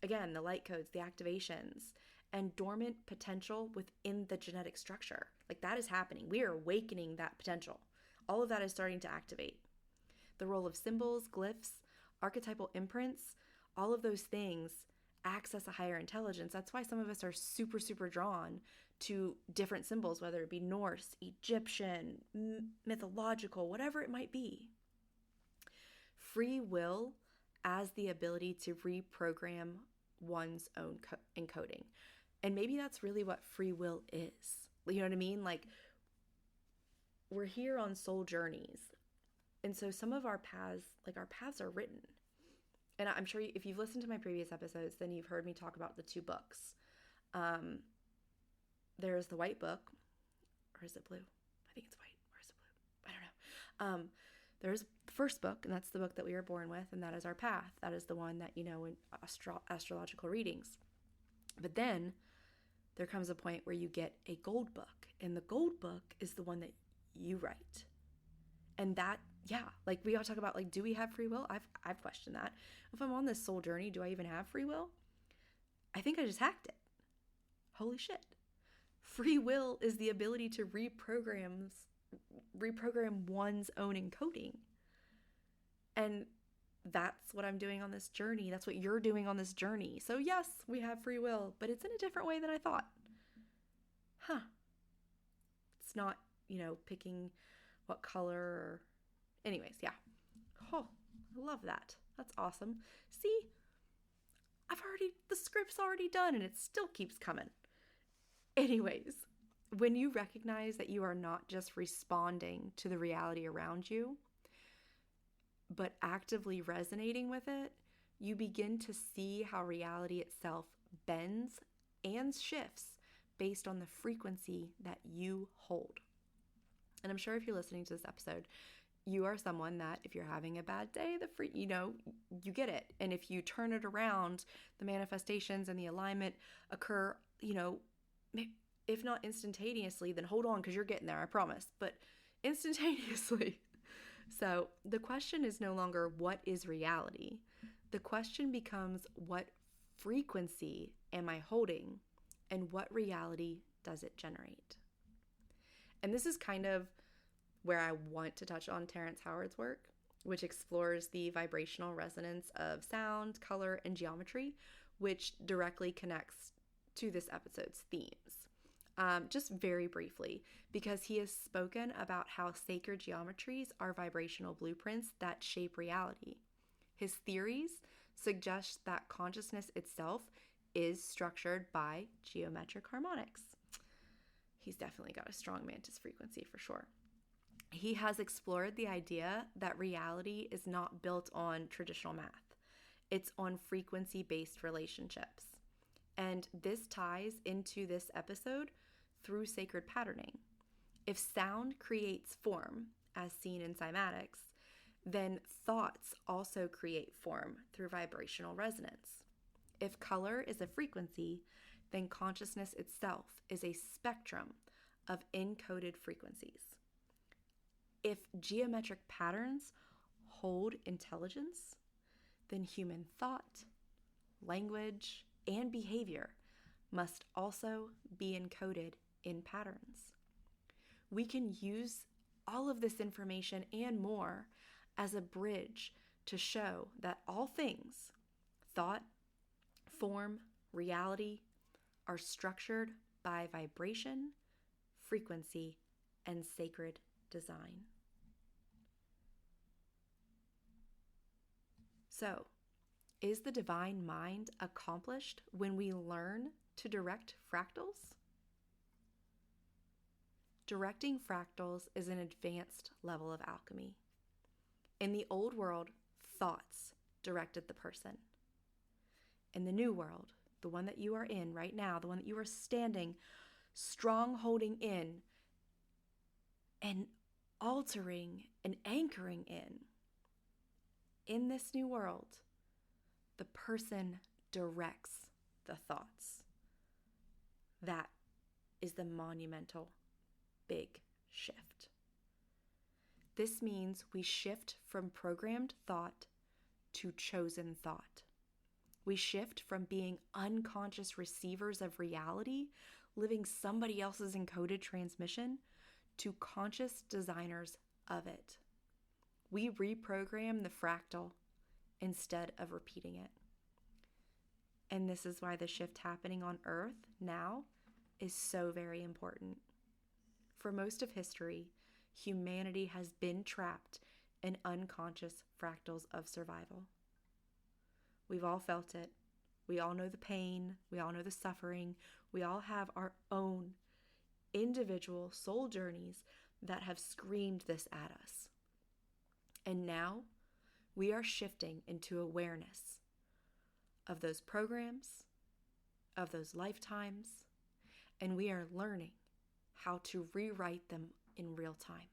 Again, the light codes, the activations, and dormant potential within the genetic structure. Like that is happening. We are awakening that potential. All of that is starting to activate. The role of symbols, glyphs, archetypal imprints, all of those things access a higher intelligence. That's why some of us are super, super drawn to different symbols, whether it be Norse, Egyptian, mythological, whatever it might be. Free will as the ability to reprogram one's own encoding. And maybe that's really what free will is. You know what I mean? Like, we're here on soul journeys. And so some of our paths are written. And I'm sure if you've listened to my previous episodes, then you've heard me talk about the two books. There's the white book, or is it blue? I think it's white, or is it blue? I don't know. There's the first book, and that's the book that we were born with, and that is our path. That is the one that, in astrological readings. But then there comes a point where you get a gold book, and the gold book is the one that you write. And that, like we all talk about, like, do we have free will? I've questioned that. If I'm on this soul journey, do I even have free will? I think I just hacked it. Holy shit. Free will is the ability to reprogram one's own encoding. And that's what I'm doing on this journey. That's what you're doing on this journey. So yes, we have free will, but it's in a different way than I thought. huh, it's not, picking what color or, anyways, yeah. Oh, I love that. That's awesome. See, the script's already done and it still keeps coming. Anyways, when you recognize that you are not just responding to the reality around you, but actively resonating with it, you begin to see how reality itself bends and shifts based on the frequency that you hold. And I'm sure if you're listening to this episode, you are someone that if you're having a bad day, you get it. And if you turn it around, the manifestations and the alignment occur, if not instantaneously, then hold on because you're getting there, I promise, but instantaneously. So the question is no longer what is reality? The question becomes what frequency am I holding and what reality does it generate? And this is kind of where I want to touch on Terrence Howard's work, which explores the vibrational resonance of sound, color, and geometry, which directly connects to this episode's themes. Just very briefly, because he has spoken about how sacred geometries are vibrational blueprints that shape reality. His theories suggest that consciousness itself is structured by geometric harmonics. He's definitely got a strong mantis frequency for sure. He has explored the idea that reality is not built on traditional math. It's on frequency-based relationships. And this ties into this episode through sacred patterning. If sound creates form, as seen in cymatics, then thoughts also create form through vibrational resonance. If color is a frequency, then consciousness itself is a spectrum of encoded frequencies. If geometric patterns hold intelligence, then human thought, language, and behavior must also be encoded in patterns. We can use all of this information and more as a bridge to show that all things, thought, form, reality, are structured by vibration, frequency, and sacred design. So, is the divine mind accomplished when we learn to direct fractals? Directing fractals is an advanced level of alchemy. In the old world, thoughts directed the person. In the new world, the one that you are in right now, the one that you are standing, strong holding in, and altering and anchoring in this new world, the person directs the thoughts. That is the monumental big shift. This means we shift from programmed thought to chosen thought. We shift from being unconscious receivers of reality, living somebody else's encoded transmission, to conscious designers of it. We reprogram the fractal instead of repeating it. And this is why the shift happening on Earth now is so very important. For most of history, humanity has been trapped in unconscious fractals of survival. We've all felt it. We all know the pain. We all know the suffering. We all have our own individual soul journeys that have screamed this at us. And now we are shifting into awareness of those programs, of those lifetimes, and we are learning how to rewrite them in real time.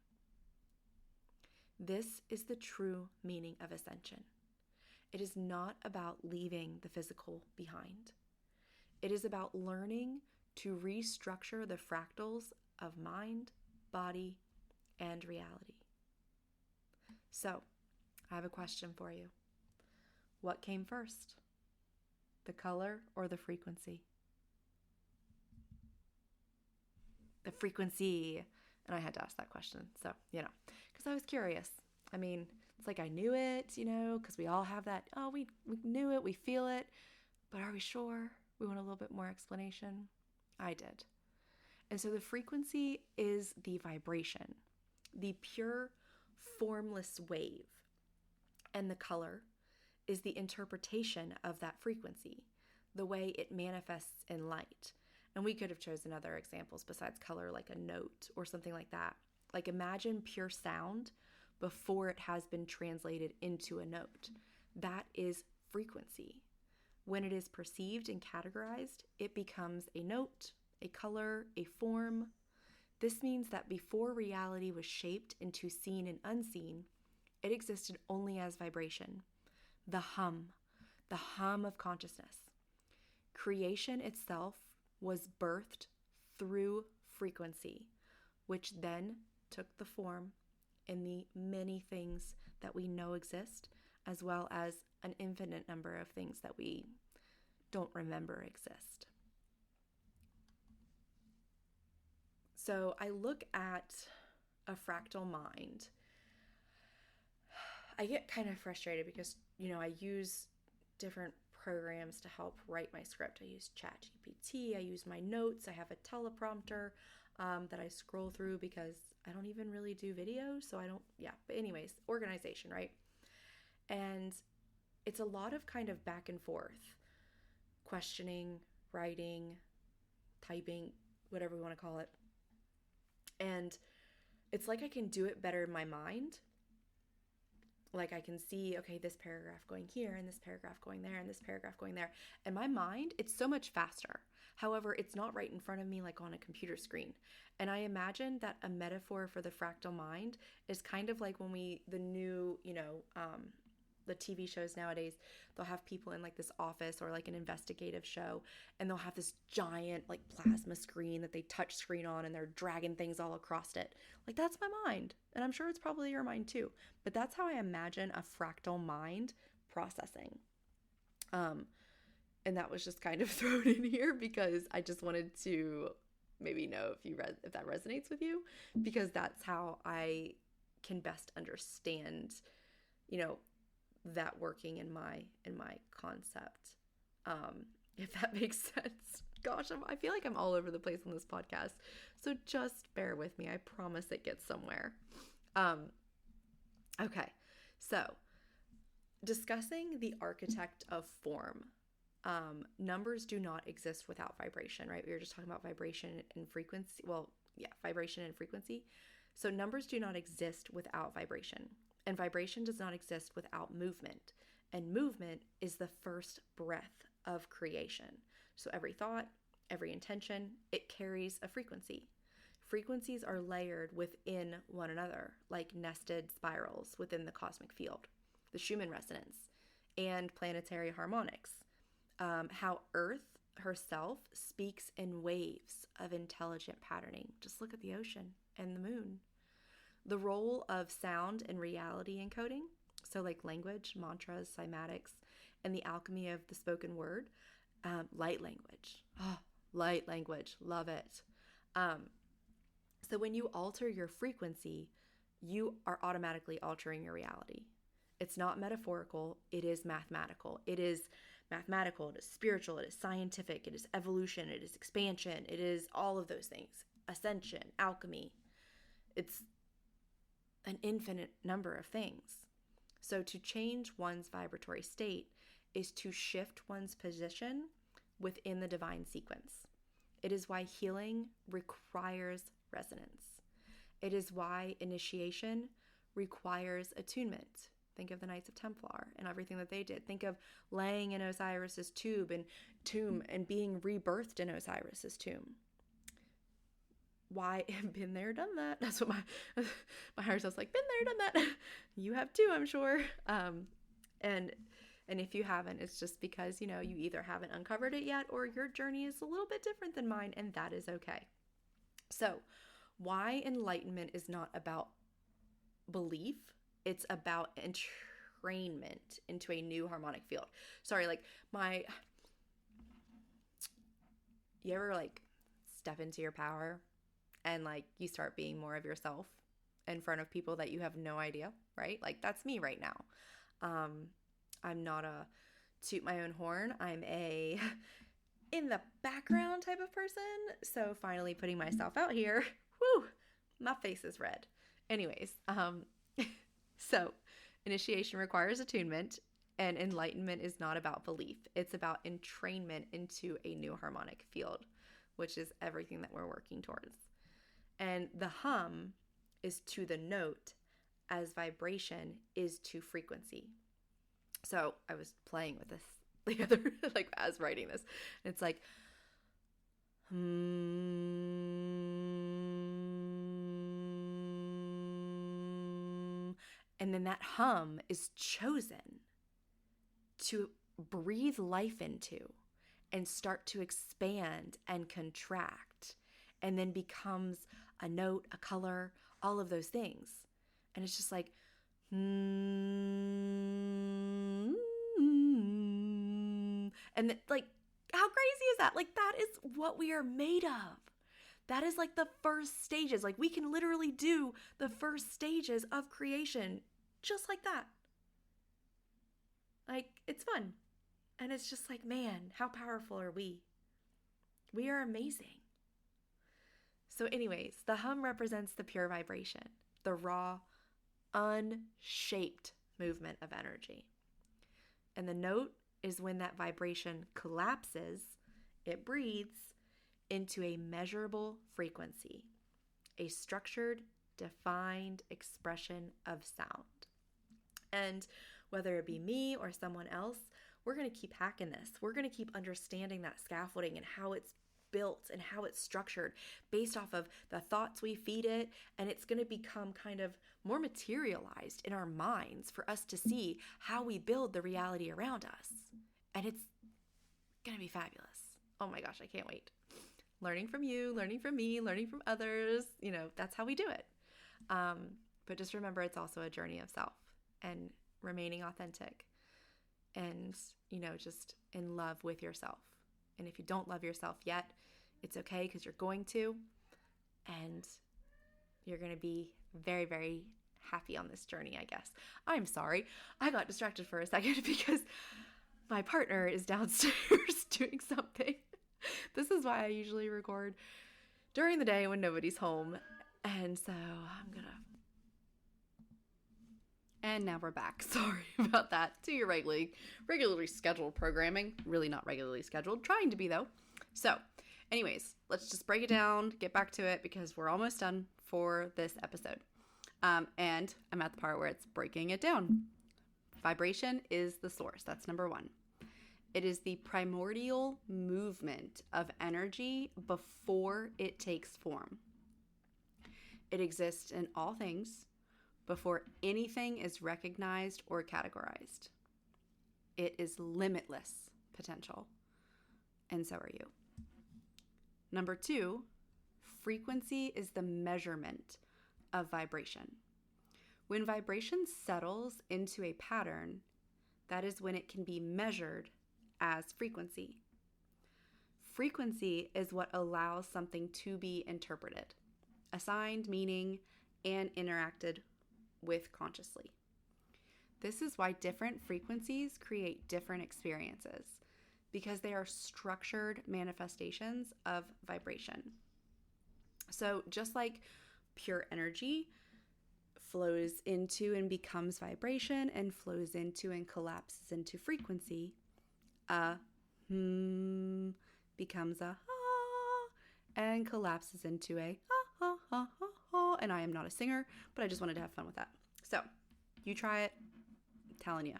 This is the true meaning of ascension. It is not about leaving the physical behind. It is about learning to restructure the fractals of mind, body, and reality. So, I have a question for you. What came first? The color or the frequency? The frequency. And I had to ask that question. So, because I was curious. I mean, it's like I knew it, because we all have that, we knew it, we feel it, but are we sure? We want a little bit more explanation. I did. And so the frequency is the vibration, the pure formless wave. And the color is the interpretation of that frequency, the way it manifests in light. And we could have chosen other examples besides color, like a note or something like that. Like imagine pure sound before it has been translated into a note. That is frequency. When it is perceived and categorized, it becomes a note, a color, a form. This means that before reality was shaped into seen and unseen, it existed only as vibration, the hum of consciousness. Creation itself was birthed through frequency, which then took the form in the many things that we know exist, as well as an infinite number of things that we don't remember exist. So I look at a fractal mind. I get kind of frustrated because, I use different programs to help write my script. I use ChatGPT, I use my notes, I have a teleprompter that I scroll through because I don't even really do video, so but anyways, organization, right? And it's a lot of kind of back and forth, questioning, writing, typing, whatever we want to call it. And it's like I can do it better in my mind. Like I can see, okay, this paragraph going here and this paragraph going there and this paragraph going there. In my mind, it's so much faster. However, it's not right in front of me like on a computer screen. And I imagine that a metaphor for the fractal mind is kind of like when the new, the TV shows nowadays, they'll have people in like this office or like an investigative show, and they'll have this giant like plasma screen that they touch screen on, and they're dragging things all across it. Like that's my mind. And I'm sure it's probably your mind too. But that's how I imagine a fractal mind processing. And that was just kind of thrown in here because I just wanted to maybe know if that resonates with you, because that's how I can best understand, that working in my concept. If that makes sense. Gosh, I feel like I'm all over the place on this podcast. So just bear with me. I promise it gets somewhere. Okay. So discussing the architect of form. Numbers do not exist without vibration, right? We were just talking about vibration and frequency. Well, yeah, vibration and frequency. So numbers do not exist without vibration. And vibration does not exist without movement. And movement is the first breath of creation. So every thought, every intention, it carries a frequency. Frequencies are layered within one another, like nested spirals within the cosmic field, the Schumann resonance, and planetary harmonics. How Earth herself speaks in waves of intelligent patterning. Just look at the ocean and the moon. The role of sound and reality encoding, so like language, mantras, cymatics, and the alchemy of the spoken word, light language. Oh, light language, love it. So when you alter your frequency, you are automatically altering your reality. It's not metaphorical, it is mathematical. It is mathematical, it is spiritual, it is scientific, it is evolution, it is expansion, it is all of those things. Ascension, alchemy. It's an infinite number of things. So to change one's vibratory state is to shift one's position within the divine sequence. It is why healing requires resonance. It is why initiation requires attunement. Think of the Knights of Templar and everything that they did. Think of laying in Osiris's tomb and being rebirthed in Osiris's tomb. Why? Been there, done that. That's what my higher self's like, been there, done that. You have too, I'm sure. And if you haven't, it's just because, you either haven't uncovered it yet, or your journey is a little bit different than mine, and that is okay. So why enlightenment is not about belief, it's about entrainment into a new harmonic field. Sorry, you ever step into your power and you start being more of yourself in front of people that you have no idea, right? That's me right now. I'm not a toot my own horn. I'm a in the background type of person. So finally putting myself out here. Whew, my face is red. Anyways, so initiation requires attunement, and enlightenment is not about belief. It's about entrainment into a new harmonic field, which is everything that we're working towards. And the hum is to the note as vibration is to frequency. So I was playing with this the other, like as writing this. It's like, and then that hum is chosen to breathe life into and start to expand and contract, and then becomes a note, a color, all of those things. And it's just like, and like, how crazy is that? Like, that is what we are made of. That is like the first stages. Like, we can literally do the first stages of creation just like that. Like, it's fun. And it's just like, man, how powerful are we? We are amazing. So anyways, the hum represents the pure vibration, the raw, unshaped movement of energy. And the note is when that vibration collapses, it breathes into a measurable frequency, a structured, defined expression of sound. And whether it be me or someone else, we're going to keep hacking this. We're going to keep understanding that scaffolding and how it's built and how it's structured based off of the thoughts we feed it. And it's going to become kind of more materialized in our minds for us to see how we build the reality around us. And it's going to be fabulous. Oh my gosh, I can't wait. Learning from you, learning from me, learning from others, that's how we do it. But just remember, it's also a journey of self and remaining authentic and, just in love with yourself. And if you don't love yourself yet, it's okay, because you're going to, and you're going to be very, very happy on this journey, I guess. I'm sorry. I got distracted for a second because my partner is downstairs doing something. This is why I usually record during the day when nobody's home. And so And now we're back. Sorry about that. To your regularly scheduled programming. Really not regularly scheduled. Trying to be, though. So, anyways, let's just break it down, get back to it, because we're almost done for this episode. And I'm at the part where it's breaking it down. Vibration is the source. That's number one. It is the primordial movement of energy before it takes form. It exists in all things before anything is recognized or categorized. It is limitless potential, and so are you. Number two, frequency is the measurement of vibration. When vibration settles into a pattern, that is when it can be measured as frequency. Frequency is what allows something to be interpreted, assigned meaning, and interacted with consciously. This is why different frequencies create different experiences, because they are structured manifestations of vibration. So just like pure energy flows into and becomes vibration and flows into and collapses into frequency, a becomes a ha and collapses into a ha ha ha ha ha. And I am not a singer, but I just wanted to have fun with that. So you try it. I'm telling you,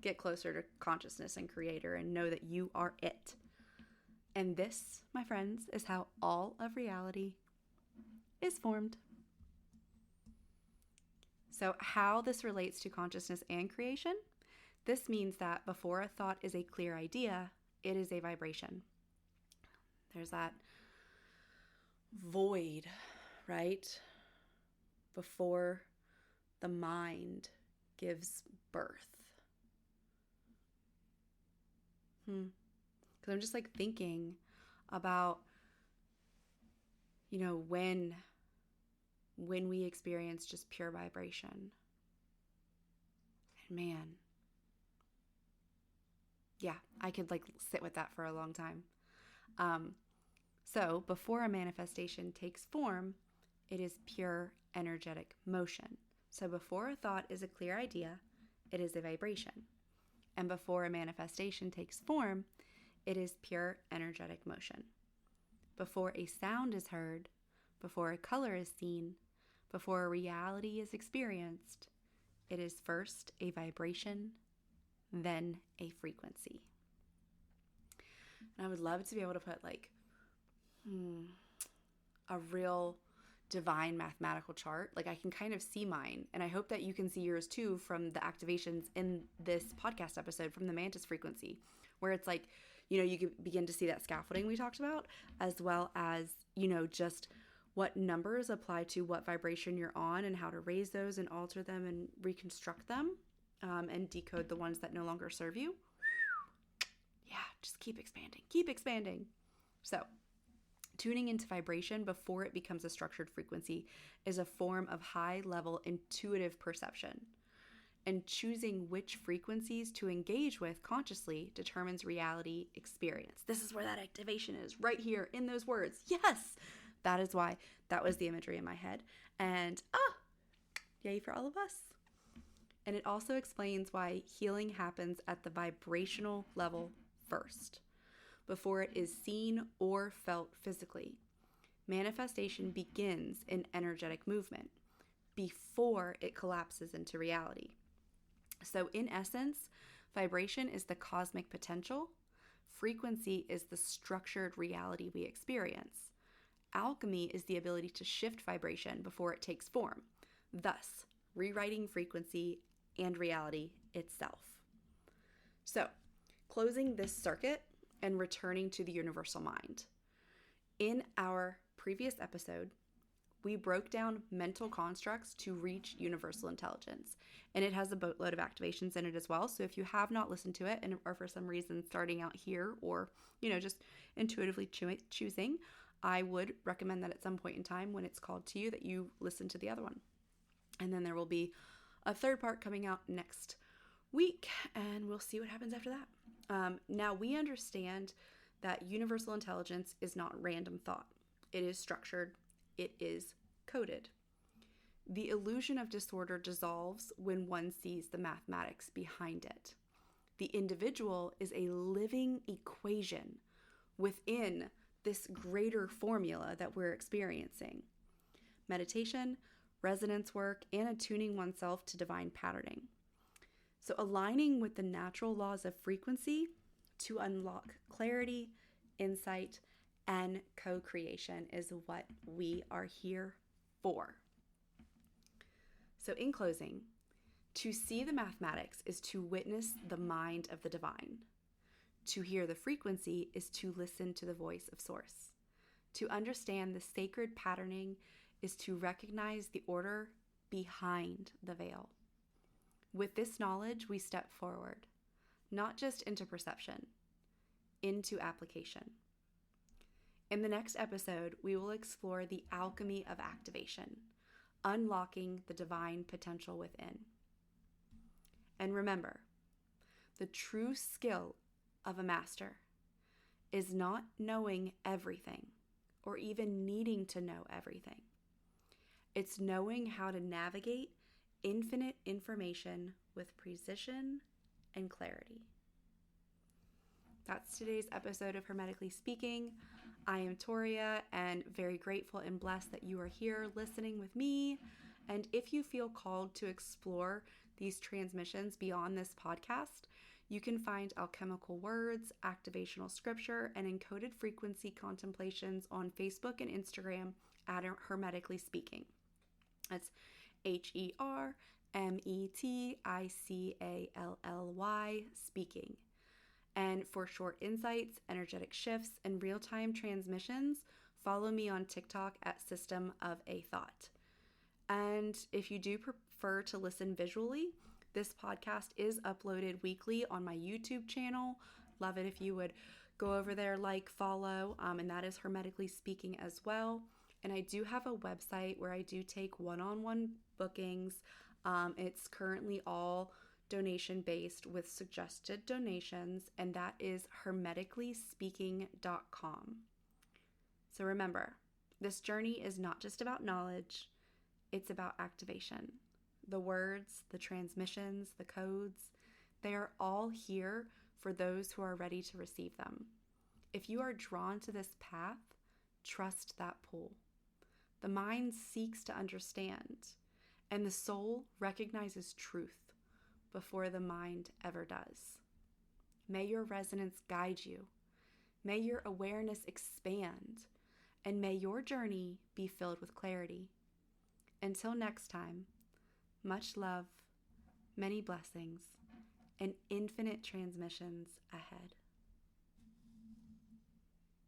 get closer to consciousness and creator and know that you are it. And this, my friends, is how all of reality is formed. So how this relates to consciousness and creation? This means that before a thought is a clear idea, it is a vibration. There's that void, right? Before the mind gives birth. Because I'm just like thinking about, when we experience just pure vibration. And man, yeah, I could like sit with that for a long time. So before a manifestation takes form, it is pure energetic motion. So before a thought is a clear idea, it is a vibration. And before a manifestation takes form, it is pure energetic motion. Before a sound is heard, before a color is seen, before a reality is experienced, it is first a vibration, then a frequency. And I would love to be able to put a real divine mathematical chart. Like I can kind of see mine, and I hope that you can see yours too from the activations in this podcast episode from the mantis frequency, where it's like, you can begin to see that scaffolding we talked about, as well as, just what numbers apply to what vibration you're on and how to raise those and alter them and reconstruct them, and decode the ones that no longer serve you. Yeah, just keep expanding. So tuning into vibration before it becomes a structured frequency is a form of high-level intuitive perception. And choosing which frequencies to engage with consciously determines reality experience. This is where that activation is, right here in those words. Yes! That is why that was the imagery in my head. And, yay for all of us. And it also explains why healing happens at the vibrational level first, before it is seen or felt physically. Manifestation begins in energetic movement before it collapses into reality. So in essence, vibration is the cosmic potential. Frequency is the structured reality we experience. Alchemy is the ability to shift vibration before it takes form, thus rewriting frequency and reality itself. So, closing this circuit and returning to the universal mind. In our previous episode, we broke down mental constructs to reach universal intelligence, and it has a boatload of activations in it as well. So if you have not listened to it and are for some reason starting out here, or just intuitively choosing, I would recommend that at some point in time when it's called to you that you listen to the other one. And then there will be a third part coming out next week, and we'll see what happens after that. Now we understand that universal intelligence is not random thought. It is structured. It is coded. The illusion of disorder dissolves when one sees the mathematics behind it. The individual is a living equation within this greater formula that we're experiencing. Meditation, resonance work, and attuning oneself to divine patterning. So aligning with the natural laws of frequency to unlock clarity, insight, and co-creation is what we are here for. So in closing, to see the mathematics is to witness the mind of the divine. To hear the frequency is to listen to the voice of source. To understand the sacred patterning is to recognize the order behind the veil. With this knowledge, we step forward, not just into perception, into application. In the next episode, we will explore the alchemy of activation, unlocking the divine potential within. And remember, the true skill of a master is not knowing everything or even needing to know everything. It's knowing how to navigate infinite information with precision and clarity. That's today's episode of Hermetically Speaking. I am Toria, and very grateful and blessed that you are here listening with me. And if you feel called to explore these transmissions beyond this podcast, you can find alchemical words, activational scripture, and encoded frequency contemplations on Facebook and Instagram at Hermetically Speaking. That's HERMETICALLY speaking. And for short insights, energetic shifts, and real-time transmissions, follow me on TikTok at System of a Thought. And if you do prefer to listen visually, this podcast is uploaded weekly on my YouTube channel. Love it if you would go over there, like, follow, and that is Hermetically Speaking as well. And I do have a website where I do take one-on-one bookings. It's currently all donation based with suggested donations, and that is hermeticallyspeaking.com. So remember, this journey is not just about knowledge, it's about activation. The words, the transmissions, the codes, they are all here for those who are ready to receive them. If you are drawn to this path, trust that pull. The mind seeks to understand, and the soul recognizes truth before the mind ever does. May your resonance guide you. May your awareness expand, and may your journey be filled with clarity. Until next time, much love, many blessings, and infinite transmissions ahead.